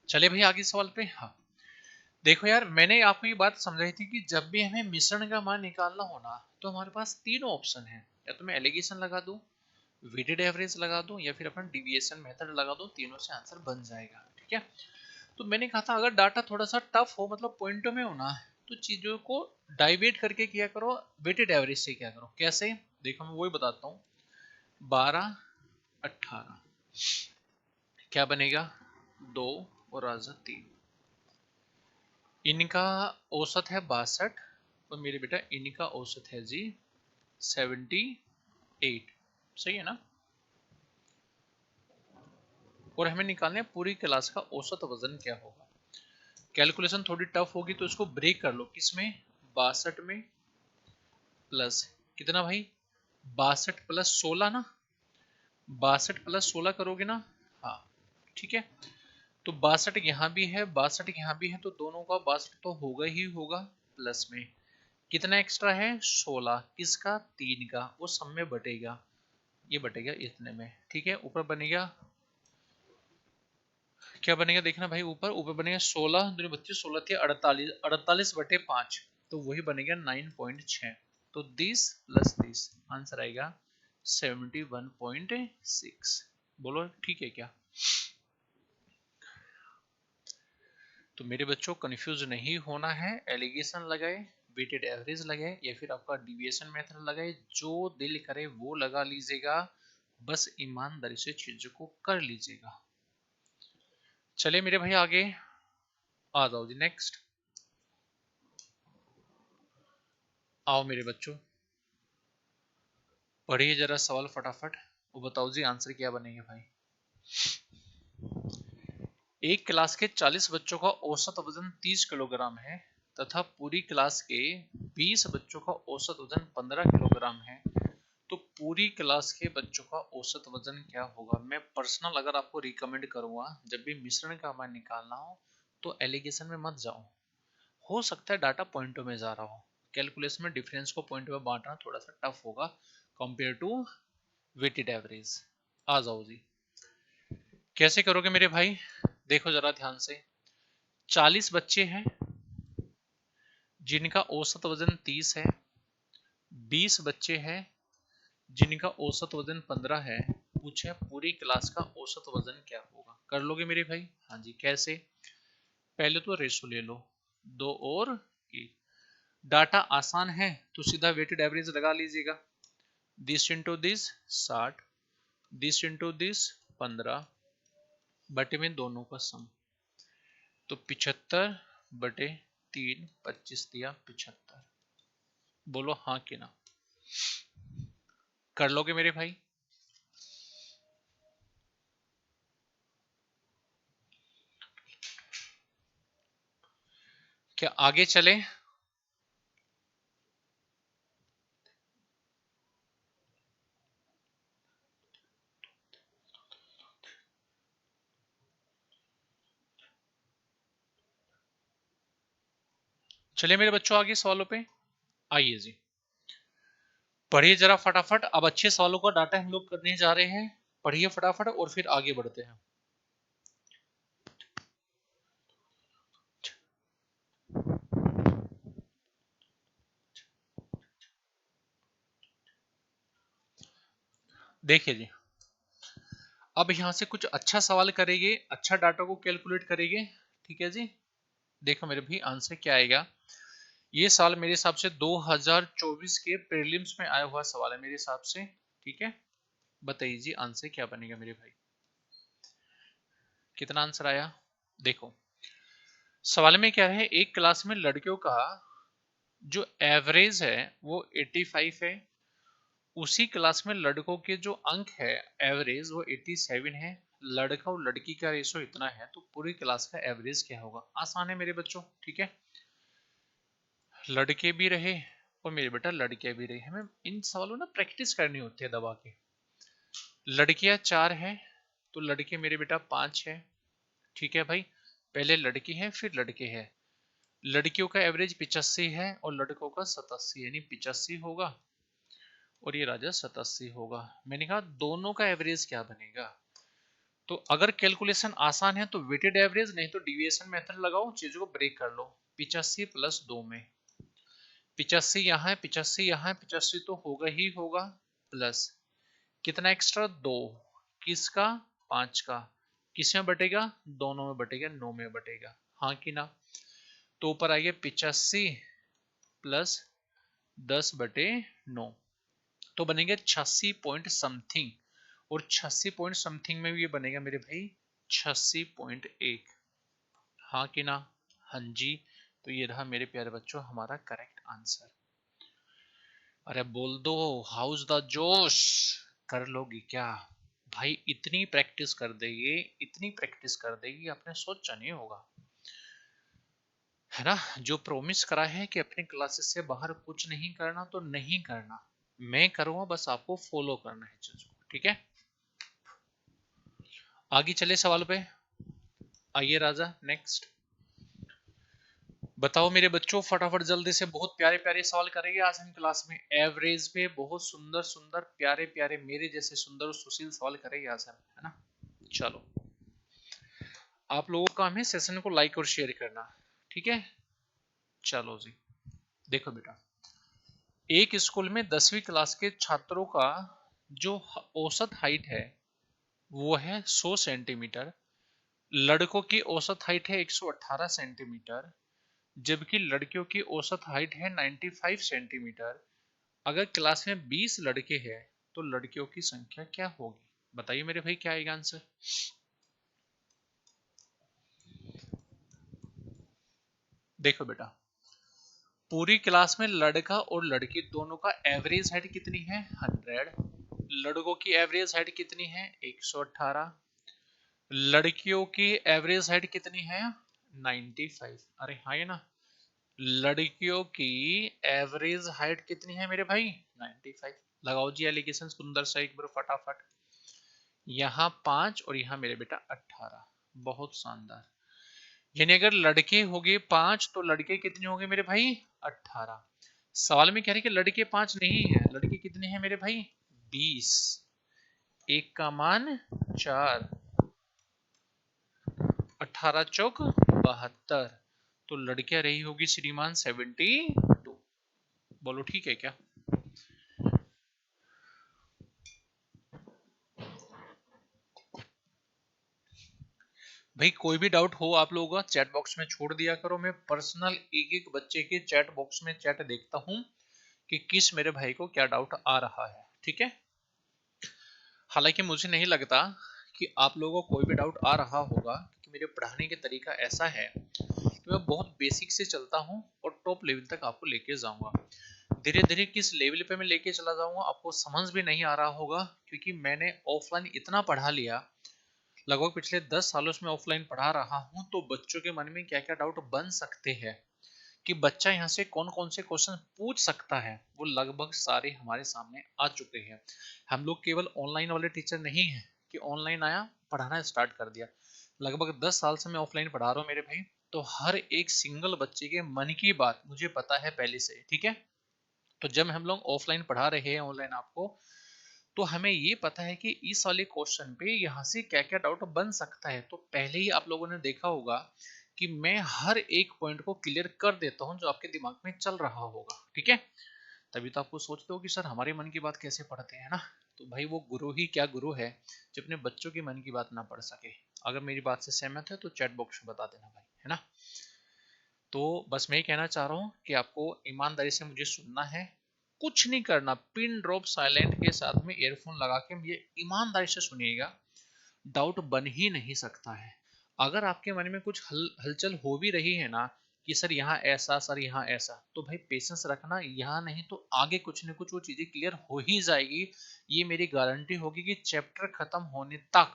चले भाई आगे सवाल पे। हाँ, देखो यार, मैंने आपको ये बात समझाई थी कि जब भी हमें मिश्रण का मान निकालना हो ना, तो हमारे पास तीनों ऑप्शन है। या तो मैं एलिगेशन लगा दूं, वेटेड एवरेज लगा दूं, या फिर अपन डिविएशन मेथड लगा दूं। तीनों से आंसर बन जाएगा। ठीक है? तो मैंने कहा था अगर डाटा थोड़ा सा टफ हो, मतलब पॉइंटों में होना है, तो चीजों को डाइवेट करके किया करो, वेटेड एवरेज से किया करो। कैसे? देखो मैं वही बताता हूँ। 12, 18 क्या बनेगा? 2 और राजा 3। इनका औसत है 62 और मेरे बेटा इनका औसत है जी 78। सही है ना? और हमें निकालना है पूरी क्लास का औसत वजन क्या होगा। कैलकुलेशन थोड़ी टफ होगी तो इसको ब्रेक कर लो। किसमें? 62 में प्लस कितना भाई? 62 प्लस 16 ना? 62 प्लस 16 करोगे ना? हाँ, ठीक है। तो 62 यहाँ भी है, 62 यहाँ भी है, तो दोनों का 62 तो होगा ही होगा। प्लस में कितना एक्स्ट्रा है? 16। किसका? 3 का। वो सब में बटेगा, ये बटेगा इतने में। ठीक है? ऊपर बनेगा, क्या बनेगा देखना भाई। ऊपर ऊपर बनेगा 16 दूनी 32, 16 थे 48, 48/5, तो वही बनेगा 9.6। तो 30 प्लस 30 आंसर आएगा 71.6। बोलो ठीक है क्या? तो मेरे बच्चों कंफ्यूज नहीं होना है। एलिगेशन लगाए, वेटेड एवरेज लगाए, या फिर आपका डिविएशन मेथड लगाए, जो दिल करे वो लगा लीजिएगा। बस ईमानदारी से चीजों को कर लीजिएगा। चलिए मेरे भाई आगे आ जाओ जी। नेक्स्ट आओ मेरे बच्चों, पढ़िए जरा सवाल फटाफट। वो बताओ जी आंसर क्या बनेगा भाई। एक क्लास के 40 बच्चों का औसत वजन 30 किलोग्राम है तथा पूरी क्लास के 20 बच्चों का औसत वजन 15 किलोग्राम है, तो पूरी क्लास के बच्चों का औसत वजन क्या होगा? मैं पर्सनल अगर आपको रिकमेंड करूंगा, जब भी मिश्रण का मान निकालना हो तो एलिगेशन में मत जाओ। हो सकता है डाटा पॉइंटों में जा रहा हो, कैलकुलेशन में डिफरेंस को पॉइंट में बांटना थोड़ा सा टफ होगा कंपेयर टू वेटेड एवरेज। आ जाओ जी। कैसे करोगे मेरे भाई? देखो जरा ध्यान से। 40 बच्चे हैं जिनका औसत वजन 30 है, 20 बच्चे हैं जिनका औसत वजन 15 है, पूछे पूरी क्लास का औसत वजन क्या होगा। कर लोगे मेरे भाई? हाँ जी। कैसे? पहले तो रेशो ले लो, 2 और 1। डाटा आसान है तो सीधा वेटेड एवरेज लगा लीजिएगा। This into this 60, this into this 15, बटे में दोनों का सम, तो 75 बटे 3, 25 दिया 75। बोलो हाँ कि ना? कर लोगे मेरे भाई? क्या आगे चले? चलिए मेरे बच्चों आगे सवालों पे आइए जी। पढ़िए जरा फटाफट। अब अच्छे सवालों का डाटा हम लोग करने जा रहे हैं। पढ़िए फटाफट और फिर आगे बढ़ते हैं। देखिए जी, अब यहां से कुछ अच्छा सवाल करेंगे, अच्छा डाटा को कैलकुलेट करेंगे। ठीक है जी। देखो मेरे भी आंसर क्या आएगा। ये सवाल मेरे हिसाब से 2024 के प्रीलिम्स में आया हुआ सवाल है मेरे हिसाब से। ठीक है, बताइए जी आंसर क्या बनेगा मेरे भाई। कितना आंसर आया? देखो सवाल में क्या है, एक क्लास में लड़कियों का जो एवरेज है वो 85 है, उसी क्लास में लड़कों के जो अंक है एवरेज वो 87 है। लड़का और लड़की का रेशो इतना है, तो पूरी क्लास का एवरेज क्या होगा? आसान है मेरे बच्चों। ठीक है, लड़के भी रहे और मेरे बेटा लड़कियां भी रही। हमें इन सवालों ना प्रैक्टिस करनी होती है दबा के। लड़कियां 4 है तो लड़के मेरे बेटा 5 है। ठीक है भाई, पहले लड़की है फिर लड़के हैं। लड़कियों का एवरेज 85 है और लड़कों का 87, यानी 85 होगा और ये राजा 87 होगा। मैंने कहा दोनों का एवरेज क्या बनेगा। तो अगर कैलकुलेशन आसान है तो वेटेड एवरेज, नहीं तो डिविएशन मेथड लगाओ, चीजों को ब्रेक कर लो। 85 प्लस 2 में 85 यहाँ है, 85 यहाँ है, 85 तो होगा ही होगा, प्लस कितना एक्स्ट्रा 2, किसका? 5 का। किस में बटेगा? दोनों में बटेगा, 9 में बटेगा। हाँ कि ना? तो ऊपर आइए 85 प्लस 10 बटे 9, तो बनेंगे 86 पॉइंट समथिंग, और 86 पॉइंट समथिंग में भी ये बनेगा मेरे भाई 86.1। हाँ कि ना? हाँ जी। तो ये रहा मेरे प्यारे बच्चों हमारा करेक्ट आंसर। अरे बोल दो, हाउस द जोश। कर लोगी क्या भाई? इतनी प्रैक्टिस कर देगी, इतनी प्रैक्टिस कर देगी, आपने सोचा नहीं होगा, है ना। जो प्रॉमिस करा है कि अपने क्लासेस से बाहर कुछ नहीं करना, तो नहीं करना। मैं करूंगा, बस आपको फॉलो करना है चीज को। ठीक है, आगे चले सवाल पे आइए राजा। नेक्स्ट बताओ मेरे बच्चों फटाफट जल्दी से। बहुत प्यारे प्यारे सवाल करेंगे आज हम क्लास में। एवरेज पे बहुत सुंदर सुंदर प्यारे प्यारे मेरे जैसे सुंदर और सुशील सवाल करेंगे आज हम, है ना। चलो, आप लोगों का काम है सेशन को लाइक और शेयर करना। ठीक है, चलो जी। देखो बेटा, एक स्कूल में 10वीं क्लास के छात्रों का जो औसत हाइट है वो है 100 सेंटीमीटर। लड़कों की औसत हाइट है 118 सेंटीमीटर, जबकि लड़कियों की औसत हाइट है 95 सेंटीमीटर। अगर क्लास में 20 लड़के हैं तो लड़कियों की संख्या क्या होगी? बताइए मेरे भाई क्या आएगा आंसर। देखो बेटा, पूरी क्लास में लड़का और लड़की दोनों का एवरेज हाइट कितनी है? 100। लड़कों की एवरेज हाइट कितनी है? 118। लड़कियों की एवरेज हाइट कितनी है? 95। अरे हाँ है ना। लड़कियों की एवरेज हाइट कितनी है मेरे भाई? 95। लगाओ जी एलिगेशन सुंदर सा एक बार फटाफट। यहाँ 5 और यहाँ मेरे बेटा 18। बहुत शानदार। यानी अगर लड़के हो गए 5 तो लड़के कितने होंगे मेरे भाई? 18। सवाल में कह रहे कि लड़के 5 नहीं है, लड़के कितने हैं मेरे भाई? 20। एक का मान 4, 18 चौक 72, तो लड़कियां रही होगी श्रीमान 72। बोलो ठीक है क्या? भाई कोई भी डाउट हो आप लोगों का चैट बॉक्स में छोड़ दिया करो। मैं पर्सनल एक एक बच्चे के चैट बॉक्स में चैट देखता हूँ कि किस मेरे भाई को क्या डाउट आ रहा है, ठीक है। हालांकि मुझे नहीं लगता कि आप लोगों को कोई भी डाउट आ रहा होगा, क्योंकि मेरे पढ़ाने का तरीका ऐसा है कि मैं बहुत बेसिक से चलता हूँ और टॉप लेवल तक आपको लेके जाऊंगा। धीरे धीरे किस लेवल पे मैं लेके चला जाऊंगा आपको समझ भी नहीं आ रहा होगा, क्योंकि मैंने ऑफलाइन इतना पढ़ा लिया, लगभग पिछले 10 सालों से मैं ऑफलाइन पढ़ा रहा हूँ। तो बच्चों के मन में क्या क्या डाउट बन सकते हैं कि बच्चा यहाँ से कौन कौन से क्वेश्चन पूछ सकता है, वो लगभग सारे हमारे सामने आ चुके हैं। हम लोग केवल ऑनलाइन वाले टीचर नहीं है कि ऑनलाइन आया पढ़ाना स्टार्ट कर दिया। लगभग 10 साल से मैं ऑफलाइन पढ़ा रहा हूँ मेरे भाई। तो हर एक सिंगल बच्चे के मन की बात मुझे पता है पहले से, ठीक है। तो जब हम लोग ऑफलाइन पढ़ा रहे हैं ऑनलाइन आपको, तो हमें ये पता है कि इस वाले क्वेश्चन पे यहाँ से क्या क्या डाउट बन सकता है। तो पहले ही आप लोगों ने देखा होगा कि मैं हर एक पॉइंट को क्लियर कर देता हूँ जो आपके दिमाग में चल रहा होगा, ठीक है। तभी तो आपको सोचते हो कि सर हमारे मन की बात कैसे पढ़ते हैं ना। तो भाई वो गुरु ही क्या गुरु है जो अपने बच्चों की मन की बात ना पढ़ सके। अगर मेरी बात से सहमत है तो चैट बॉक्स में बता देना भाई, है ना। तो बस मैं ही कहना चाह रहा हूँ कि आपको ईमानदारी से मुझे सुनना है, कुछ नहीं करना, पिन ड्रॉप साइलेंट के साथ में ईयरफोन लगा के ये ईमानदारी से सुनिएगा। डाउट बन ही नहीं सकता है। अगर आपके मन में कुछ हलचल हो भी रही है ना कि सर यहाँ ऐसा सर यहाँ ऐसा, तो भाई पेशेंस रखना, यहाँ नहीं तो आगे कुछ न कुछ वो चीजें क्लियर हो ही जाएगी। ये मेरी गारंटी होगी कि चैप्टर खत्म होने तक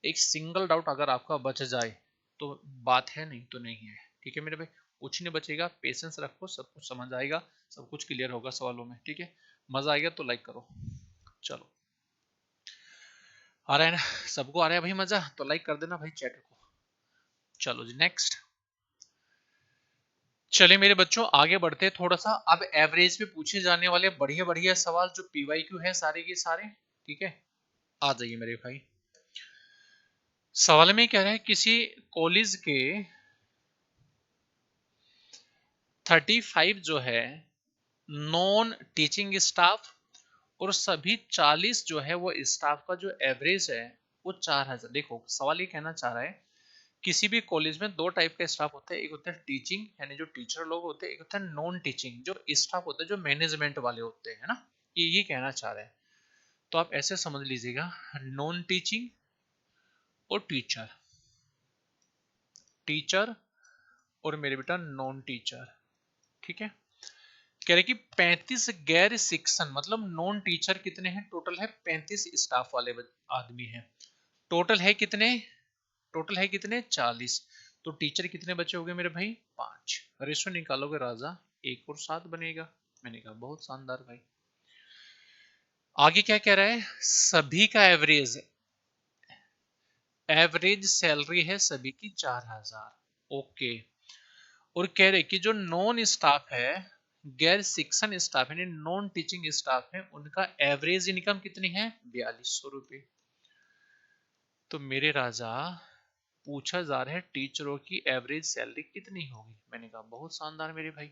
एक सिंगल डाउट अगर आपका बच जाए तो बात है, नहीं तो नहीं है, ठीक है मेरे भाई। कुछ नहीं बचेगा, पेशेंस रखो, सब कुछ समझ आएगा, सब कुछ क्लियर होगा सवालों में, ठीक है। मजा आएगा तो लाइक करो। चलो, आ रहा है ना सबको, आ रहा है भाई मजा, तो लाइक कर देना भाई चैट को। चलो जी नेक्स्ट। चलिए मेरे बच्चों आगे बढ़ते हैं थोड़ा सा। अब एवरेज पे पूछे जाने वाले बढ़िया बढ़िया सवाल जो पीवाईक्यू है सारे के सारे, ठीक है। आ जाइए मेरे भाई। सवाल में क्या है, किसी कॉलेज के 35 जो है नॉन टीचिंग स्टाफ और सभी 40 जो है वो स्टाफ का जो एवरेज है वो 4000। देखो सवाल ये कहना चाह रहा है किसी भी कॉलेज में दो टाइप का स्टाफ होता है, एक होता है टीचिंग यानी जो टीचर लोग होते हैं, एक होता है नॉन टीचिंग जो स्टाफ होता है जो मैनेजमेंट वाले होते हैं ना। ये कहना चाह रहे हैं। तो आप ऐसे समझ लीजिएगा, नॉन टीचिंग और टीचर, टीचर और मेरे बेटा नॉन टीचर, ठीक है। कह रहे कि 35 गैर शिक्षण मतलब नॉन टीचर कितने हैं, टोटल है 35 स्टाफ वाले आदमी हैं। टोटल है कितने, टोटल है कितने 40। तो टीचर कितने बचे हो गए मेरे भाई 5। रेशो निकालोगे राजा 1 और 7 बनेगा। मैंने कहा बहुत शानदार भाई। आगे क्या कह रहा है, सभी का एवरेज, एवरेज सैलरी है सभी की 4000, ओके। और कह रहे कि जो नॉन स्टाफ है, गैर शिक्षण स्टाफ यानी नॉन टीचिंग स्टाफ है, उनका एवरेज इनकम कितनी है 4200 रुपए। तो मेरे राजा पूछा जा रहा है टीचरों की एवरेज सैलरी कितनी होगी। मैंने कहा बहुत शानदार मेरे भाई,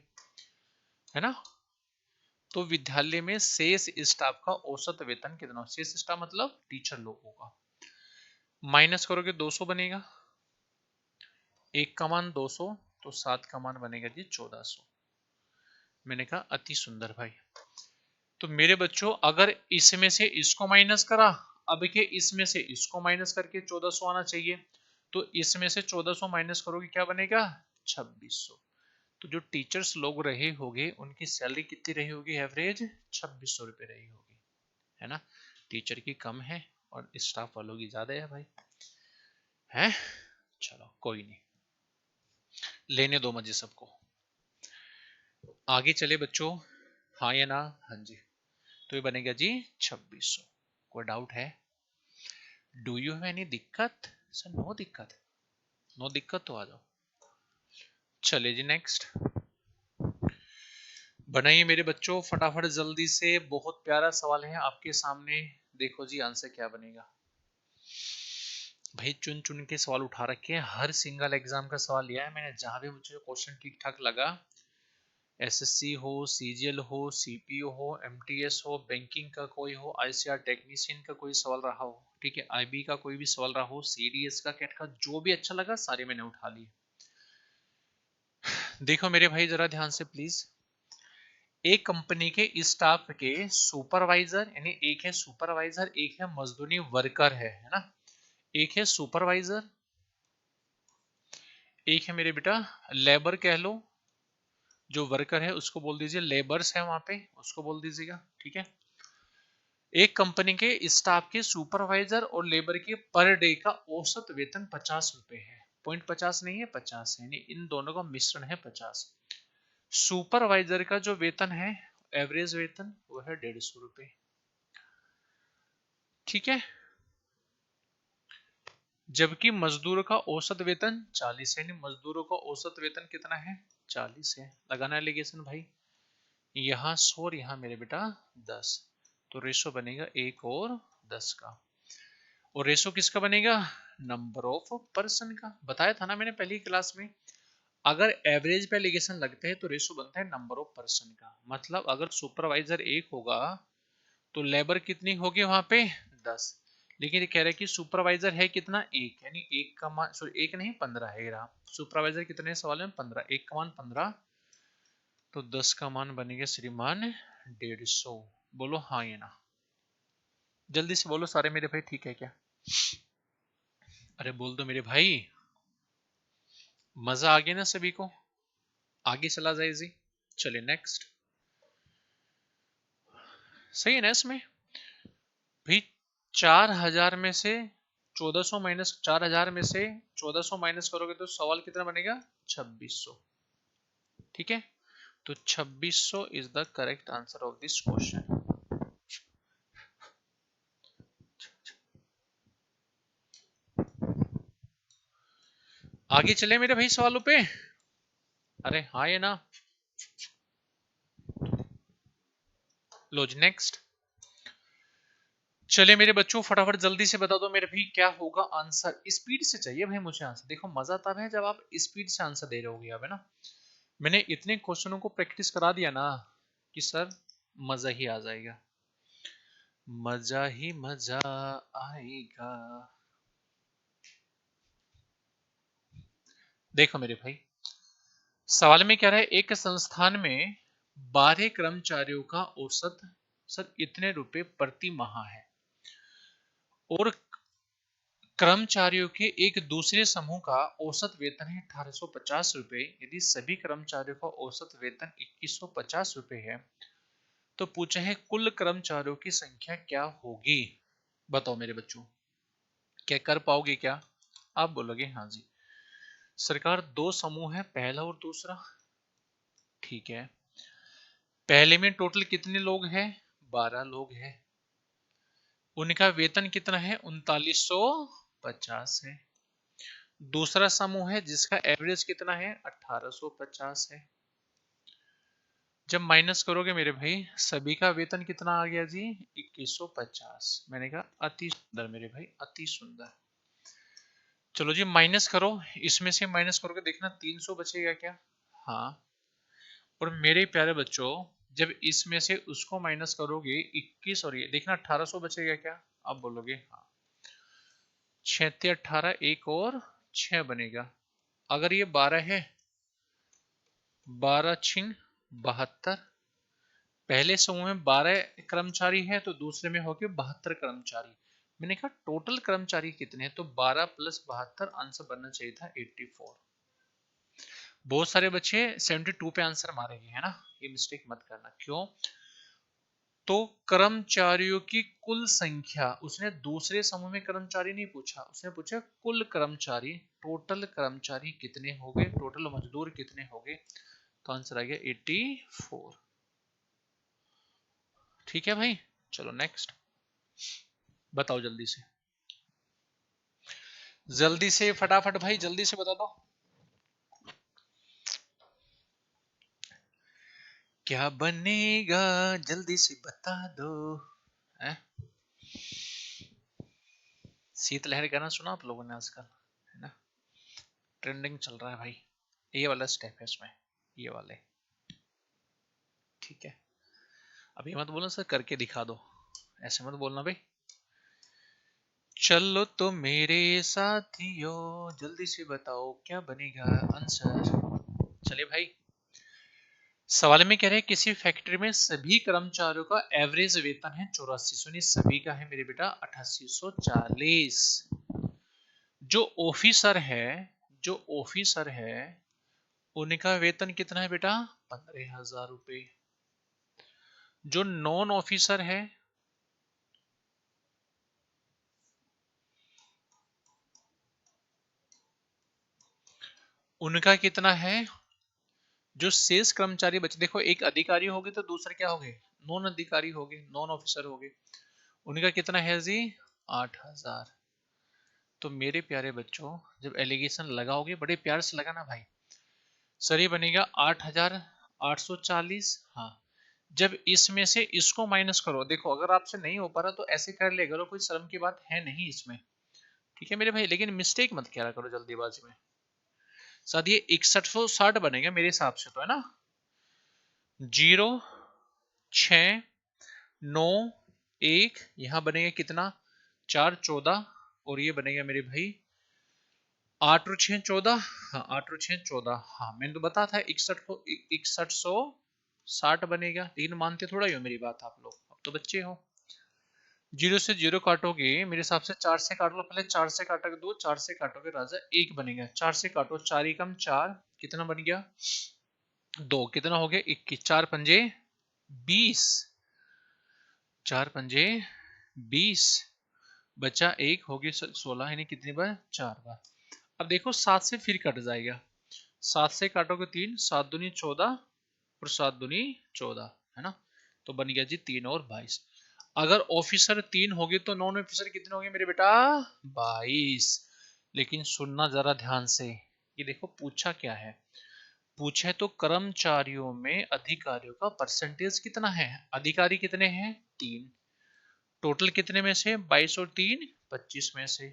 है ना। तो विद्यालय में शेष स्टाफ का औसत वेतन कितना, शेष स्टाफ मतलब टीचर लोगों का, माइनस करोगे 200 बनेगा, 1 का मान 200 तो 7 का मान बनेगा जी 1400। मैंने कहा अति सुंदर भाई। तो मेरे बच्चों अगर इसमें से इसको माइनस करा, अब के इसमें से इसको माइनस करके 1400 आना चाहिए। तो इसमें से 1400 माइनस करोगे क्या बनेगा 2600। तो जो टीचर्स लोग रहे होंगे उनकी सैलरी कितनी रही होगी एवरेज 2600 रुपए रही होगी, है ना। टीचर की कम है और स्टाफ वालों की ज्यादा है भाई, है। चलो कोई नहीं, लेने दो मजे सबको। आगे चले बच्चों, हाँ या ना, हाँ जी। तो ये बनेगा जी 2600। कोई डाउट है, डू यू हैव एनी दिक्कत, सर नो दिक्कत, नो दिक्कत तो आ जाओ। चलिए जी नेक्स्ट बनाइए मेरे बच्चों फटाफट जल्दी से, बहुत प्यारा सवाल है आपके सामने। देखो जी आंसर क्या बनेगा। भाई चुन चुन के सवाल उठा रखे हैं, हर सिंगल एग्जाम का सवाल लिया है मैंने, जहां भी मुझे क्वेश्चन ठीक ठाक लगा एसएससी हो, सीजीएल हो, सीपीओ हो, एमटीएस हो, बैंकिंग का कोई हो, आईसीआर टेक्नीशियन का कोई सवाल रहा हो, ठीक है, आईबी का कोई भी सवाल रहा हो, सीडीएस का, कैट का, जो भी अच्छा लगा सारे मैंने उठा लिए। देखो मेरे भाई जरा ध्यान से प्लीज, एक कंपनी के स्टाफ के सुपरवाइजर, यानी एक है सुपरवाइजर, एक है मजदूरी वर्कर है ना, एक है सुपरवाइजर, एक है मेरे बेटा लेबर कह लो, जो वर्कर है उसको बोल दीजिए, लेबर्स है वहां पे उसको बोल दीजिएगा, ठीक है। एक कंपनी के स्टाफ के सुपरवाइजर और लेबर के पर डे का औसत वेतन 50 रुपए है, 0.50 नहीं है 50 है, यानी इन दोनों का मिश्रण है 50। सुपरवाइजर का जो वेतन है, एवरेज वेतन, वो है 150 रुपए, ठीक है। जबकि मजदूरों का औसत वेतन 40 है, मजदूरों का औसत वेतन कितना है, 40 है। लगाना एलिगेशन भाई, यहाँ 100 और यहाँ मेरे बेटा 10, तो रेशो बनेगा 1 और 10 का। और रेशो किसका बनेगा, नंबर ऑफ पर्सन का। बताया था ना मैंने पहली क्लास में, अगर एवरेज पे एलिगेशन लगते हैं तो रेशो बनता है नंबर ऑफ पर्सन का। मतलब अगर सुपरवाइजर 1 होगा तो लेबर कितनी होगी वहां पे, 10। लेकिन ये कह रहे हैं कि सुपरवाइजर है कितना, 1, यानी 1 का मान, सॉरी 1 नहीं 15 है रहा। सुपरवाइजर कितने सवाल में, 15, 1 का मान 15, तो 10 का मान बनेगा श्रीमान 150। बोलो हाँ या ना, जल्दी से बोलो सारे मेरे भाई, ठीक है क्या? अरे बोल दो मेरे भाई, मजा आ गया ना सभी को, आगे चला जाए जी। चलिए नेक्स्ट, सही है ना इसमें भाई। 4000 में से 1400 माइनस, 4000 में से 1400 माइनस करोगे तो सवाल कितना बनेगा, 2600, ठीक है। तो 2600 is the correct answer of this question. आगे चले मेरे भाई सवालों पे, अरे हाँ ये ना, लो जी नेक्स्ट। चलिए मेरे बच्चों फटाफट जल्दी से बता दो मेरे भाई क्या होगा आंसर। स्पीड से चाहिए भाई मुझे आंसर। देखो मजा तब है जब आप स्पीड से आंसर दे रहे होगे, अब है ना। मैंने इतने क्वेश्चनों को प्रैक्टिस करा दिया ना कि सर मजा ही आ जाएगा, मजा ही मजा आएगा। देखो मेरे भाई, सवाल में क्या रहा है, एक संस्थान में 12 कर्मचारियों का औसत सर इतने रुपए प्रति माह है, और कर्मचारियों के एक दूसरे समूह का औसत वेतन है 1850 रुपए। यदि सभी कर्मचारियों का औसत वेतन 2150 रुपए है, तो पूछा है कुल कर्मचारियों की संख्या क्या होगी। बताओ मेरे बच्चों, क्या कर पाओगे क्या? आप बोलोगे हाँ जी। सरकार, दो समूह है, पहला और दूसरा, ठीक है। पहले में टोटल कितने लोग हैं, 12 लोग हैं, उनका वेतन कितना है, 3950 है। दूसरा समूह है जिसका एवरेज कितना है, 1850 है। जब माइनस करोगे मेरे भाई, सभी का वेतन कितना आ गया जी, 2150। मैंने कहा अति सुंदर मेरे भाई, अति सुंदर। चलो जी माइनस करो, इसमें से माइनस करोगे देखना 300 बचेगा क्या, हाँ। और मेरे प्यारे बच्चों, जब इसमें से उसको माइनस करोगे 21 और ये देखना 1800 बचेगा क्या, आप बोलोगे हाँ। 6 18, एक और 6 बनेगा। अगर ये 12 है, 12 छिंग 72, पहले समूह में 12 कर्मचारी है तो दूसरे में हो गए 72 कर्मचारी। मैंने कहा टोटल कर्मचारी कितने हैं, तो 12 प्लस 72, आंसर बनना चाहिए था 84। बहुत सारे बच्चे 72 पे आंसर मारेंगे, है ना, ये मिस्टेक मत करना। क्यों? तो कर्मचारियों की कुल संख्या, उसने दूसरे समूह में कर्मचारी नहीं पूछा, उसने पूछा कुल कर्मचारी, टोटल कर्मचारी कितने हो गए, टोटल मजदूर कितने हो गए, तो आंसर आ गया 84। ठीक है भाई, चलो नेक्स्ट, बताओ जल्दी से फटाफट भाई, जल्दी से बता दो क्या बनेगा, जल्दी से बता दो। है? शीतलहर गाना सुना आप लोगों ने आजकल, है ना, ट्रेंडिंग चल रहा है भाई। ये वाला स्टेप है इसमें, ये वाले, ठीक है, अभी मत बोलना सर करके दिखा दो, ऐसे मत बोलना भाई। चलो तो मेरे साथियों जल्दी से बताओ क्या बनेगा आंसर। चलिए भाई, सवाल में कह रहे हैं किसी फैक्ट्री में सभी कर्मचारियों का एवरेज वेतन है 8400, सभी का है मेरे बेटा 8840। जो ऑफिसर है, जो ऑफिसर है उनका वेतन कितना है बेटा 15,000 रुपए। जो नॉन ऑफिसर है उनका कितना है। जो शेष कर्मचारी बचे, देखो एक अधिकारी हो गए तो दूसरे क्या हो गए, नॉन अधिकारी हो गए, नॉन ऑफिसर हो गए, उनका कितना है जी 8,000। तो मेरे प्यारे बच्चों जब एलिगेशन लगाओगे बड़े प्यार से लगाना भाई। सर ये बनेगा 8,840। हाँ, जब इसमें से इसको माइनस करो, देखो अगर आपसे नहीं हो पा रहा तो ऐसे कर ले करो, कोई शर्म की बात है नहीं इसमें, ठीक है मेरे भाई, लेकिन मिस्टेक मत किया करो जल्दीबाजी में। साथ ये 6160 बनेगा मेरे हिसाब से तो, है ना। 0, 6, 9, 1 यहां बनेगा कितना 4, 14, और ये बनेगा मेरे भाई 8 और 6, 14। हाँ 8 और 6, 14। हाँ मैंने तो बताया था 6160 बनेगा, लेकिन मानते थोड़ा ही हो मेरी बात आप लोग, अब तो बच्चे हो। 0 से 0 काटोगे मेरे हिसाब से, 4 से काट लो पहले, 4 से काटोगे 2, 4 से काटोगे राजा 1 बनेगा, 4 से काटो 4 एकम 4, कितना बन गया 2, कितना हो गया 21, 4 पंजे 20, 4 पंजे 20, बचा 1 हो गया 16, यानी कितनी बार 4 बार। अब देखो 7 से फिर कट जाएगा, 7 से काटोगे 3, 7 दूनी 14 और 7 दूनी 14, है ना। तो बन गया जी 3 और 22। अगर ऑफिसर 3 हो गए तो नॉन ऑफिसर कितने होंगे मेरे बेटा 22। लेकिन सुनना जरा ध्यान से, ये देखो पूछा क्या है, पूछे तो कर्मचारियों में अधिकारियों का परसेंटेज कितना है, अधिकारी कितने हैं 3, टोटल कितने में से 22 और 3 25 में से।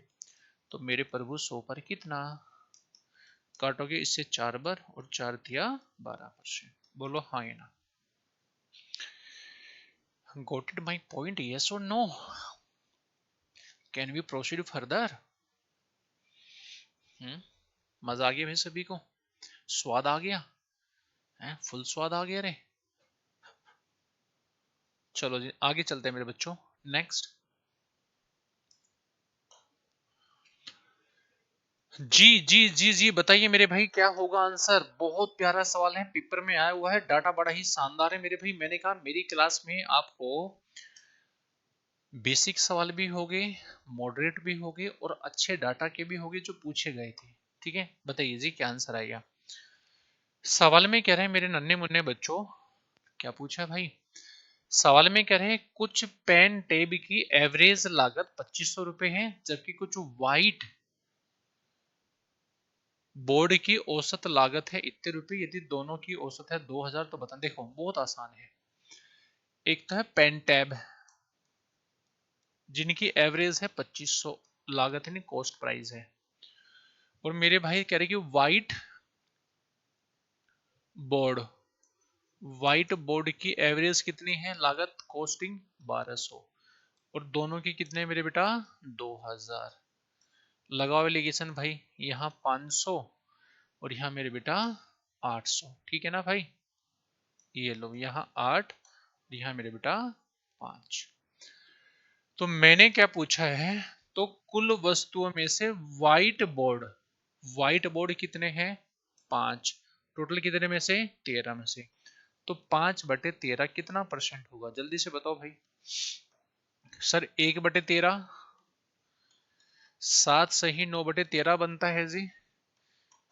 तो मेरे प्रभु 100 पर कितना, काटोगे इससे 4 बार और 4 दिया 12%। बोलो हाँ या ना। Got it my point, yes or no? Can we proceed further? मजा आ गया भाई सभी को, स्वाद आ गया है, फुल स्वाद आ गया रे। चलो जी आगे चलते हैं मेरे बच्चों, नेक्स्ट। जी जी जी जी बताइए मेरे भाई क्या होगा आंसर। बहुत प्यारा सवाल है, पेपर में आया हुआ है, डाटा बड़ा ही शानदार है मेरे भाई। मैंने कहा मेरी क्लास में आपको बेसिक सवाल भी होंगे, मॉडरेट भी होंगे और अच्छे डाटा के भी होंगे जो पूछे गए थे। ठीक है बताइए जी क्या आंसर आएगा। सवाल में कह रहे हैं मेरे नन्हे मुन्ने बच्चों, क्या पूछा है भाई। सवाल में कह रहे हैं कुछ पेन टेब की एवरेज लागत 2500 रुपए है, जबकि कुछ व्हाइट बोर्ड की औसत लागत है इतने रुपए, यदि दोनों की औसत है 2000 तो बता। देखो बहुत आसान है, एक तो है पेन टैब जिनकी एवरेज है 2500, लागत यानी कॉस्ट प्राइस है, और मेरे भाई कह रहे कि बोर्ड व्हाइट बोर्ड की एवरेज कितनी है, लागत कॉस्टिंग 1200, और दोनों की कितने मेरे बेटा 2000। लगाओ एलिगेशन भाई, यहाँ 500 और यहाँ मेरे बेटा 800, ठीक है ना भाई। ये लो यहाँ 8, यहाँ मेरे बेटा 5। तो मैंने क्या पूछा है, तो कुल वस्तुओं में से व्हाइट बोर्ड कितने हैं 5, टोटल कितने में से 13 में से, तो 5/13 कितना परसेंट होगा, जल्दी से बताओ भाई। सर 1/13, 7 सही 9/13 बनता है जी।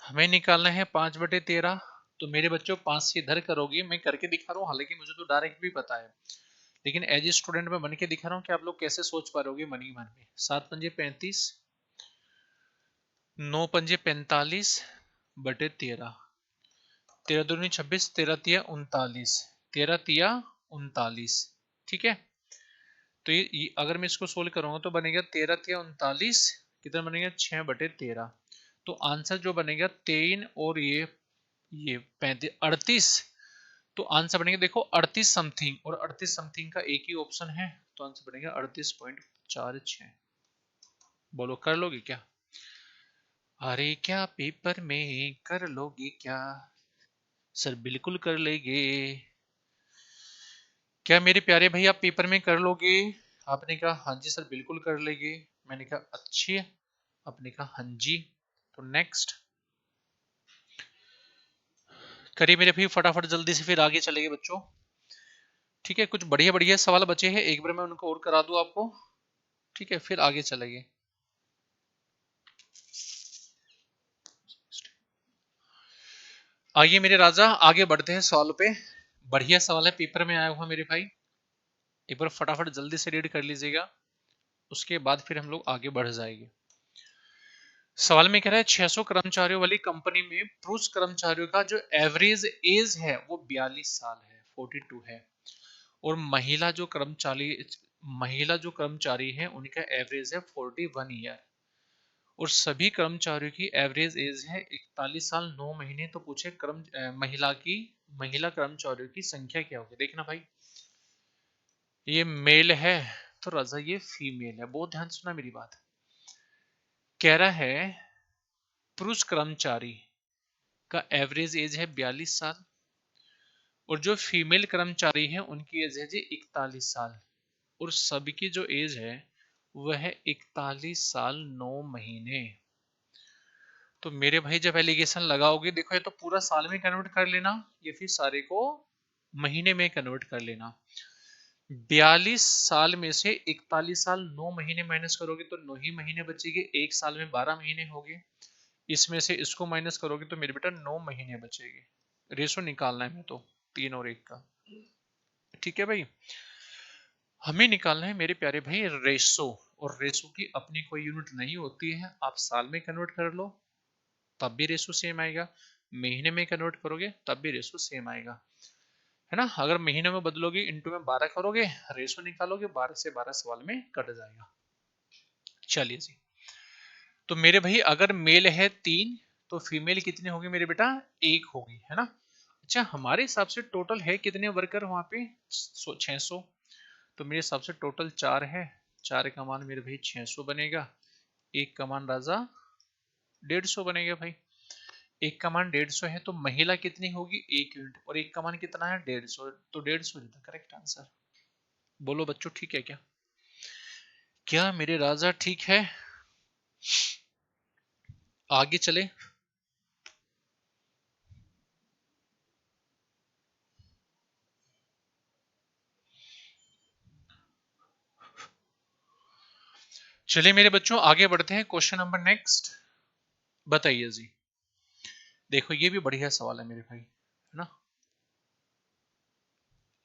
हमें निकालना है 5/13, तो मेरे बच्चों 5 से इधर करोगे, मैं करके दिखा रहा हूँ, हालांकि मुझे तो डायरेक्ट भी पता है, लेकिन एज ए स्टूडेंट में बन के दिखा रहा हूँ कि आप लोग कैसे सोच पा रहे मन ही मन में। 7 पंजे 35, 9 पंजे 45/13, 13 दूनी 26, 13 तिया 39, 13 तिया 39, ठीक है। तो ये अगर मैं इसको सोल्व करूंगा तो बनेगा 13 तिया 39, कितना बनेगा 6/13। तो आंसर जो बनेगा 3 और ये 35 38, तो आंसर बनेगा देखो 38 समथिंग, और 38 समथिंग का एक ही ऑप्शन है, तो आंसर बनेगा 38.46। बोलो कर लोगे क्या? अरे क्या पेपर में कर लोगे क्या? सर बिल्कुल कर लेंगे। क्या मेरे प्यारे भाई आप पेपर में कर लोगे? आपने कहा हाँ जी सर बिल्कुल कर लेंगे। मैंने कहा अच्छी है। आपने कहा हाँ जी। तो नेक्स्ट करिए मेरे भाई फटाफट जल्दी से, फिर आगे चलेंगे बच्चों। ठीक है, कुछ बढ़िया बढ़िया सवाल बचे हैं, एक बार मैं उनको और करा दूं आपको। ठीक है, फिर आगे चलेंगे। आइए मेरे राजा, आगे बढ़ते हैं सवाल पे। बढ़िया सवाल है, पेपर में आया हुआ मेरे भाई। एक बार फटाफट जल्दी से रीड कर लीजिएगा, उसके बाद फिर हम लोग आगे बढ़ जाएंगे। सवाल में कह रहा है 600 कर्मचारियों वाली कंपनी में पुरुष कर्मचारियों का जो एवरेज एज है वो 42 साल है, 42 है। और महिला जो कर्मचारी है उनका एवरेज है 41 ईयर। और सभी कर्मचारियों की एवरेज एज है 41 साल 9 महीने। तो पूछे महिला कर्मचारियों की संख्या क्या होगी। देखना भाई, ये मेल है तो राजा ये फीमेल है। बहुत ध्यान सुना मेरी बात। कह रहा है पुरुष कर्मचारी का एवरेज एज है 42 साल, और जो फीमेल कर्मचारी है उनकी एज है जी 41 साल, और सबकी जो एज है वह है 41 साल 9 महीने। तो मेरे भाई जब एलिगेशन लगाओगे, देखो ये तो पूरा साल में कन्वर्ट कर लेना, ये फिर सारे को महीने में कन्वर्ट कर लेना। 42 साल में से 41 साल 9 महीने माइनस करोगे तो 9 ही महीने बचेंगे। एक साल में 12 महीने होंगे, इसमें से इसको माइनस करोगे तो मेरे बेटा 9 महीने बचेंगे। रेशो निकालना है हमें तो 3 और 1 का। ठीक है भाई, हमें निकालना है मेरे प्यारे भाई रेशो। और रेशो की अपनी कोई यूनिट नहीं होती है, आप साल में कन्वर्ट कर लो तब भी रेशो सेम आएगा, महीने में कन्वर्ट करोगे तब भी रेशो सेम आएगा, है ना। अगर महीने में बदलोगे, इंटू में 12 करोगे, रेशो निकालोगे, 12 से 12 सवाल में कट जाएगा। चलिए जी, तो मेरे भाई अगर मेल है 3 तो फीमेल कितनी होगी मेरे बेटा? 1 होगी, है ना। अच्छा, हमारे हिसाब से टोटल है कितने वर्कर वहां पे? 600। तो मेरे हिसाब से टोटल 4 है। 4 का मान मेरे भाई 600 बनेगा। 1 का मान राजा 150 बनेगा भाई। 1 का मान 150 है तो महिला कितनी होगी? 1 यूनिट। और 1 का मान कितना है? 150। तो 150 इज द करेक्ट आंसर। बोलो बच्चों ठीक है क्या? क्या मेरे राजा ठीक है? आगे चले। चलिए मेरे बच्चों आगे बढ़ते हैं। क्वेश्चन नंबर नेक्स्ट बताइए जी। देखो ये भी बढ़िया सवाल है मेरे भाई, है ना।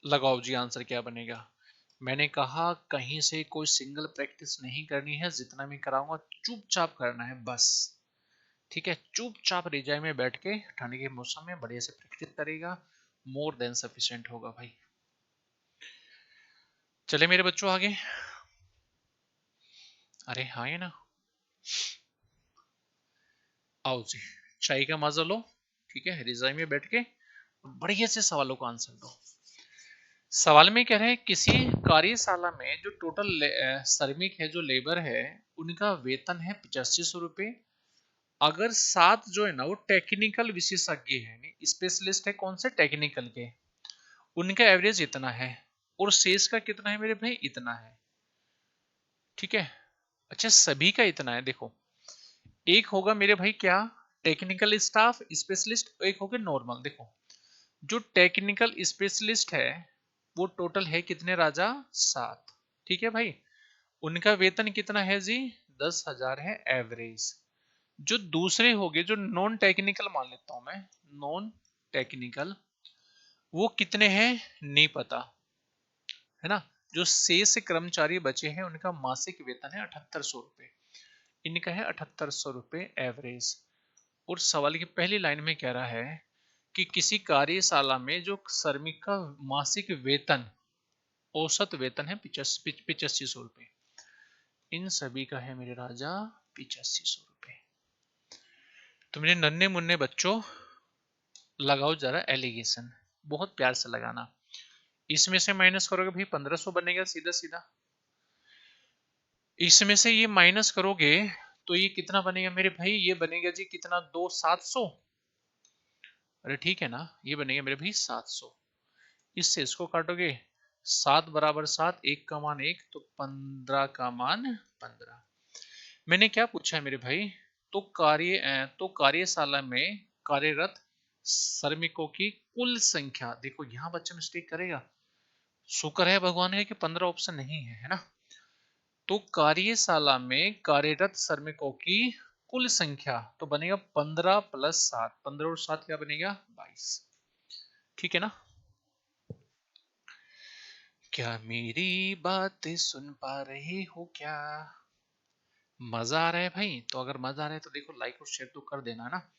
लगाओ जी आंसर क्या बनेगा। मैंने कहा कहीं से कोई सिंगल प्रैक्टिस नहीं करनी है, जितना मैं कराऊंगा चुपचाप करना है बस। ठीक है, चुपचाप रिजाई में बैठ के ठंड के मौसम में बढ़िया से प्रैक्टिस करेगा, मोर देन सफिशिएंट होगा भाई। चले मेरे बच्चों आगे। अरे हाँ है ना। आओ जी, चाय का मजा लो। ठीक है, रिजाई में बैठ के बढ़िया से सवालों का आंसर दो। सवाल में कह रहे हैं किसी कार्यशाला में जो टोटल श्रमिक है, जो लेबर है, उनका वेतन है 8500 रुपए। अगर 7 जो है ना वो टेक्निकल विशेषज्ञ है, स्पेशलिस्ट है, कौन से? टेक्निकल के, उनका एवरेज इतना है। और शेष का कितना है मेरे भाई? इतना है। ठीक है। अच्छा, सभी का इतना है। देखो, एक होगा मेरे भाई क्या? टेक्निकल स्टाफ स्पेशलिस्ट, एक होगा नॉर्मल। देखो, जो टेक्निकल स्पेशलिस्ट है वो टोटल है कितने राजा? 7। ठीक है भाई, उनका वेतन कितना है जी? 10,000 है एवरेज। जो दूसरे हो गए, जो नॉन टेक्निकल मान लेता हूं मैं, नॉन टेक्निकल, वो कितने हैं नहीं पता, है ना। जो शेष कर्मचारी बचे हैं उनका मासिक वेतन है 7800 रुपए। इनका है 7800 रुपए एवरेज। और सवाल की पहली लाइन में कह रहा है कि किसी कार्यशाला में जो श्रमिक का मासिक वेतन, औसत वेतन है 8500 रुपए। इन सभी का है मेरे राजा 8500 रुपए। तो मेरे नन्हे मुन्ने बच्चों लगाओ जरा एलिगेशन। बहुत प्यार से लगाना। इसमें से माइनस करोगे भाई 1500 बनेगा सीधा सीधा। इसमें से ये माइनस करोगे तो ये कितना बनेगा मेरे भाई, ये बनेगा जी कितना, 2700। अरे ठीक है ना, ये बनेगा मेरे भाई 700। इससे इसको काटोगे, 7 बराबर 7, 1 का मान 1, तो 15 का मान 15। मैंने क्या पूछा है मेरे भाई, तो कार्यशाला में कार्यरत श्रमिकों की कुल संख्या। देखो यहाँ बच्चा मिस्टेक करेगा, शुक्र है भगवान है कि 15 ऑप्शन नहीं है, है ना। तो कार्यशाला में कार्यरत श्रमिकों की कुल संख्या तो बनेगा 15 प्लस 7, 15 और 7 क्या बनेगा, 22। ठीक है ना। क्या मेरी बात सुन पा रहे हो क्या? मजा आ रहा है भाई? तो अगर मजा आ रहा है तो देखो लाइक और शेयर तो कर देना ना।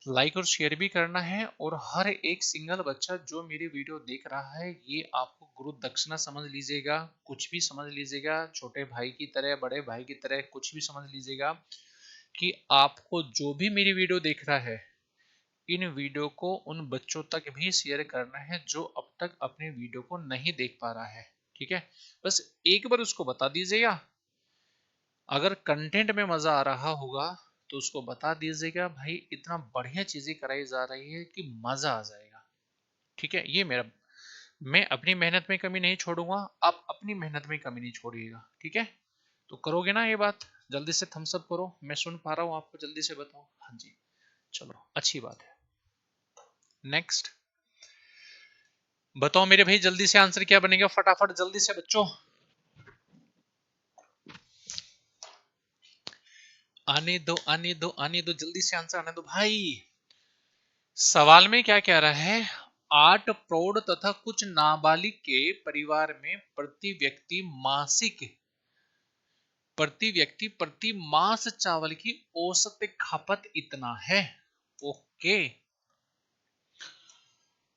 लाइक और शेयर भी करना है, और हर एक सिंगल बच्चा जो मेरी वीडियो देख रहा है ये आपको गुरु दक्षिणा समझ लीजिएगा, कुछ भी समझ लीजिएगा, छोटे भाई की तरह बड़े भाई की तरह कुछ भी समझ लीजिएगा, कि आपको जो भी मेरी वीडियो देख रहा है इन वीडियो को उन बच्चों तक भी शेयर करना है जो अब तक अपने वीडियो को नहीं देख पा रहा है। ठीक है, बस एक बार उसको बता दीजिएगा। अगर कंटेंट में मजा आ रहा होगा तो उसको बता दीजिएगा भाई इतना बढ़िया चीजें कराई जा रही है कि मजा आ जाएगा। ठीक है, ये मेरा, मैं अपनी मेहनत में कमी नहीं छोड़ूंगा, आप अपनी मेहनत में कमी नहीं छोड़िएगा। ठीक है, तो करोगे ना ये बात? जल्दी से थम्स अप करो, मैं सुन पा रहा हूँ आपको, जल्दी से बताओ। हाँ जी, चलो अच्छी बात है। नेक्स्ट बताओ मेरे भाई, जल्दी से आंसर क्या बनेगा, फटाफट जल्दी से बच्चों। आने दो आने दो आने दो, जल्दी से आंसर आने दो भाई। सवाल में क्या कह रहा है, 8 प्रौढ़ तथा कुछ नाबालिग के परिवार में प्रति मास चावल की औसत खपत इतना है। ओके,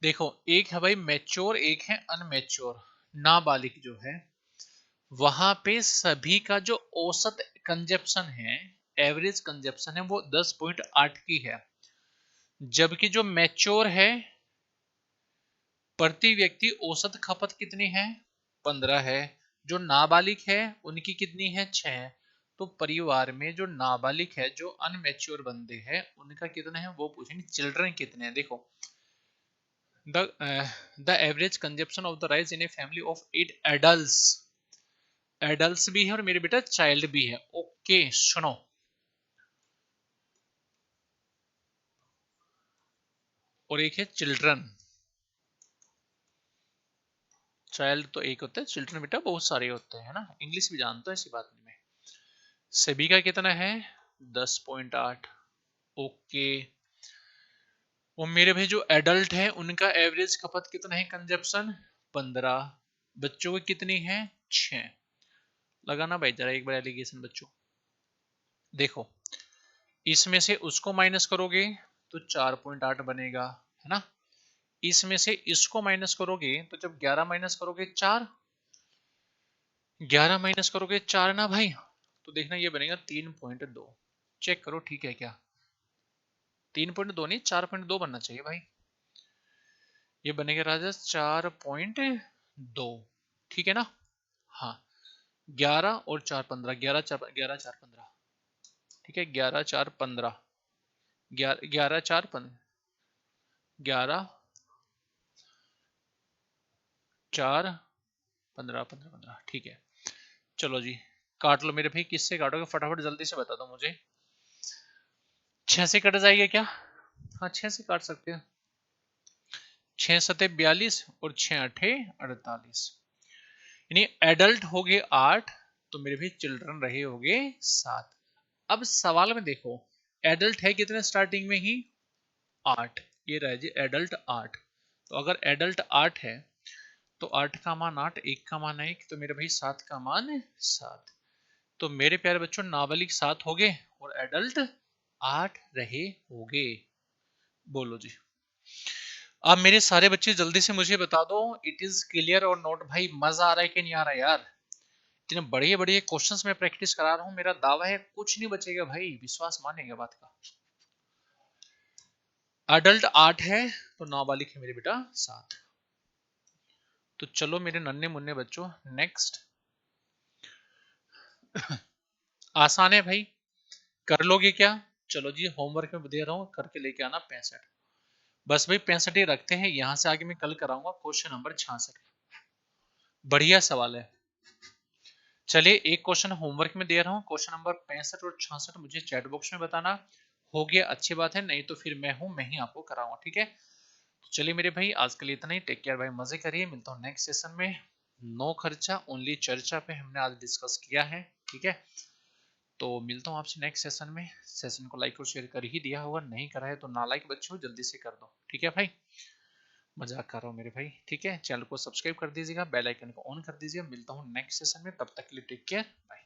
देखो एक है भाई मैच्योर, एक है अनमैच्योर। नाबालिग जो है वहां पे सभी का जो औसत कंजप्शन है, एवरेज कंजप्शन है, वो 10.8 की है। जबकि जो मैच्योर है प्रति व्यक्ति औसत खपत कितनी है, 15 है। जो नाबालिग है उनकी कितनी है, 6। तो परिवार में जो नाबालिग है, जो अनमेच्योर बंदे हैं, उनका कितना है वो पूछेंगे। चिल्ड्रन कितने हैं, देखो the average consumption of the rice in a family of 8 adults. Adults भी है और मेरे बेटा चाइल्ड भी है। ओके सुनो, और एक है चिल्ड्रन। चाइल्ड तो एक होता है, चिल्ड्रन बेटा बहुत सारे होते हैं ना, इंग्लिश भी जानते हो, ऐसी बात नहीं। सभी का कितना है, 10.8। ओके, वो मेरे भाई जो एडल्ट है उनका एवरेज खपत कितना है, कंजप्शन 15। बच्चों की कितनी है, 6। लगाना भाई जरा एक बार एलिगेशन बच्चों। देखो इसमें से उसको माइनस करोगे तो 4.8 बनेगा, है ना। इसमें से इसको माइनस करोगे तो जब 11 माइनस करोगे 4, 11 माइनस करोगे 4 ना भाई, तो देखना ये बनेगा 3.2। चेक करो ठीक है क्या, 3.2 नहीं 4.2 बनना चाहिए भाई। ये बनेगा राजा 4.2। ठीक है ना। हाँ, 11 और 4 15, 11 4 ठीक है, 11 4 15, 11 4 15, 11 4 15 15 ठीक है। चलो जी काट लो मेरे भाई, किससे काटोगे फटाफट जल्दी से बता दो मुझे। 6 से कट जाएगा क्या? हाँ 6 से काट सकते हो। 6 सते 42 और 6 अठे 48, यानी एडल्ट हो गए 8, तो मेरे भी चिल्ड्रन रहे होंगे 7। अब सवाल में देखो एडल्ट है कितने स्टार्टिंग में ही, 8। ये रहे जी एडल्ट 8। तो अगर एडल्ट 8 है तो 8 का मान 8, 1 का मान 1, तो मेरे भाई 7 का मान 7। तो मेरे प्यारे बच्चों नाबालिग 7 हो गए और एडल्ट 8 रहे होंगे। बोलो जी। अब मेरे सारे बच्चे जल्दी से मुझे बता दो, इट इज क्लियर और नोट। भाई मजा आ रहा है कि नहीं आ रहा है यार? इतने बड़े बड़े क्वेश्चंस में प्रैक्टिस करा रहा हूं, मेरा दावा है कुछ नहीं बचेगा भाई, विश्वास मानेगा बात का। अडल्ट 8 है तो नाबालिग है मेरे बेटा 7। तो चलो मेरे नन्हे मुन्ने बच्चों, नेक्स्ट। आसान है भाई, कर लोगे क्या? चलो जी, होमवर्क में दे रहा हूं, करके लेके आना 65। बस भाई 65 ही रखते हैं, यहां से आगे मैं कल कराऊंगा क्वेश्चन नंबर 66। बढ़िया सवाल है। चलिए एक क्वेश्चन होमवर्क में दे रहा हूँ, क्वेश्चन नंबर 65 और 66 मुझे चैट बॉक्स में बताना। हो गया अच्छी बात है, नहीं तो फिर मैं ही आपको कराऊंगा, ठीक है। तो चलिए मेरे भाई आज के लिए इतना ही, टेक केयर भाई, मजे करिए, मिलता हूँ नेक्स्ट सेशन में। नो खर्चा ओनली चर्चा पे हमने आज डिस्कस किया है, ठीक है। तो मिलता हूँ आपसे नेक्स्ट सेशन में। सेशन को लाइक और शेयर कर ही दिया होगा, नहीं करा है तो ना लाइक बच्चों जल्दी से कर दो, ठीक है भाई। मजाक कर रहा हूँ मेरे भाई, ठीक है। चैनल को सब्सक्राइब कर दीजिएगा, बेल आइकन को ऑन कर दीजिएगा। मिलता हूँ नेक्स्ट सेशन में, तब तक के लिए टेक केयर, बाय।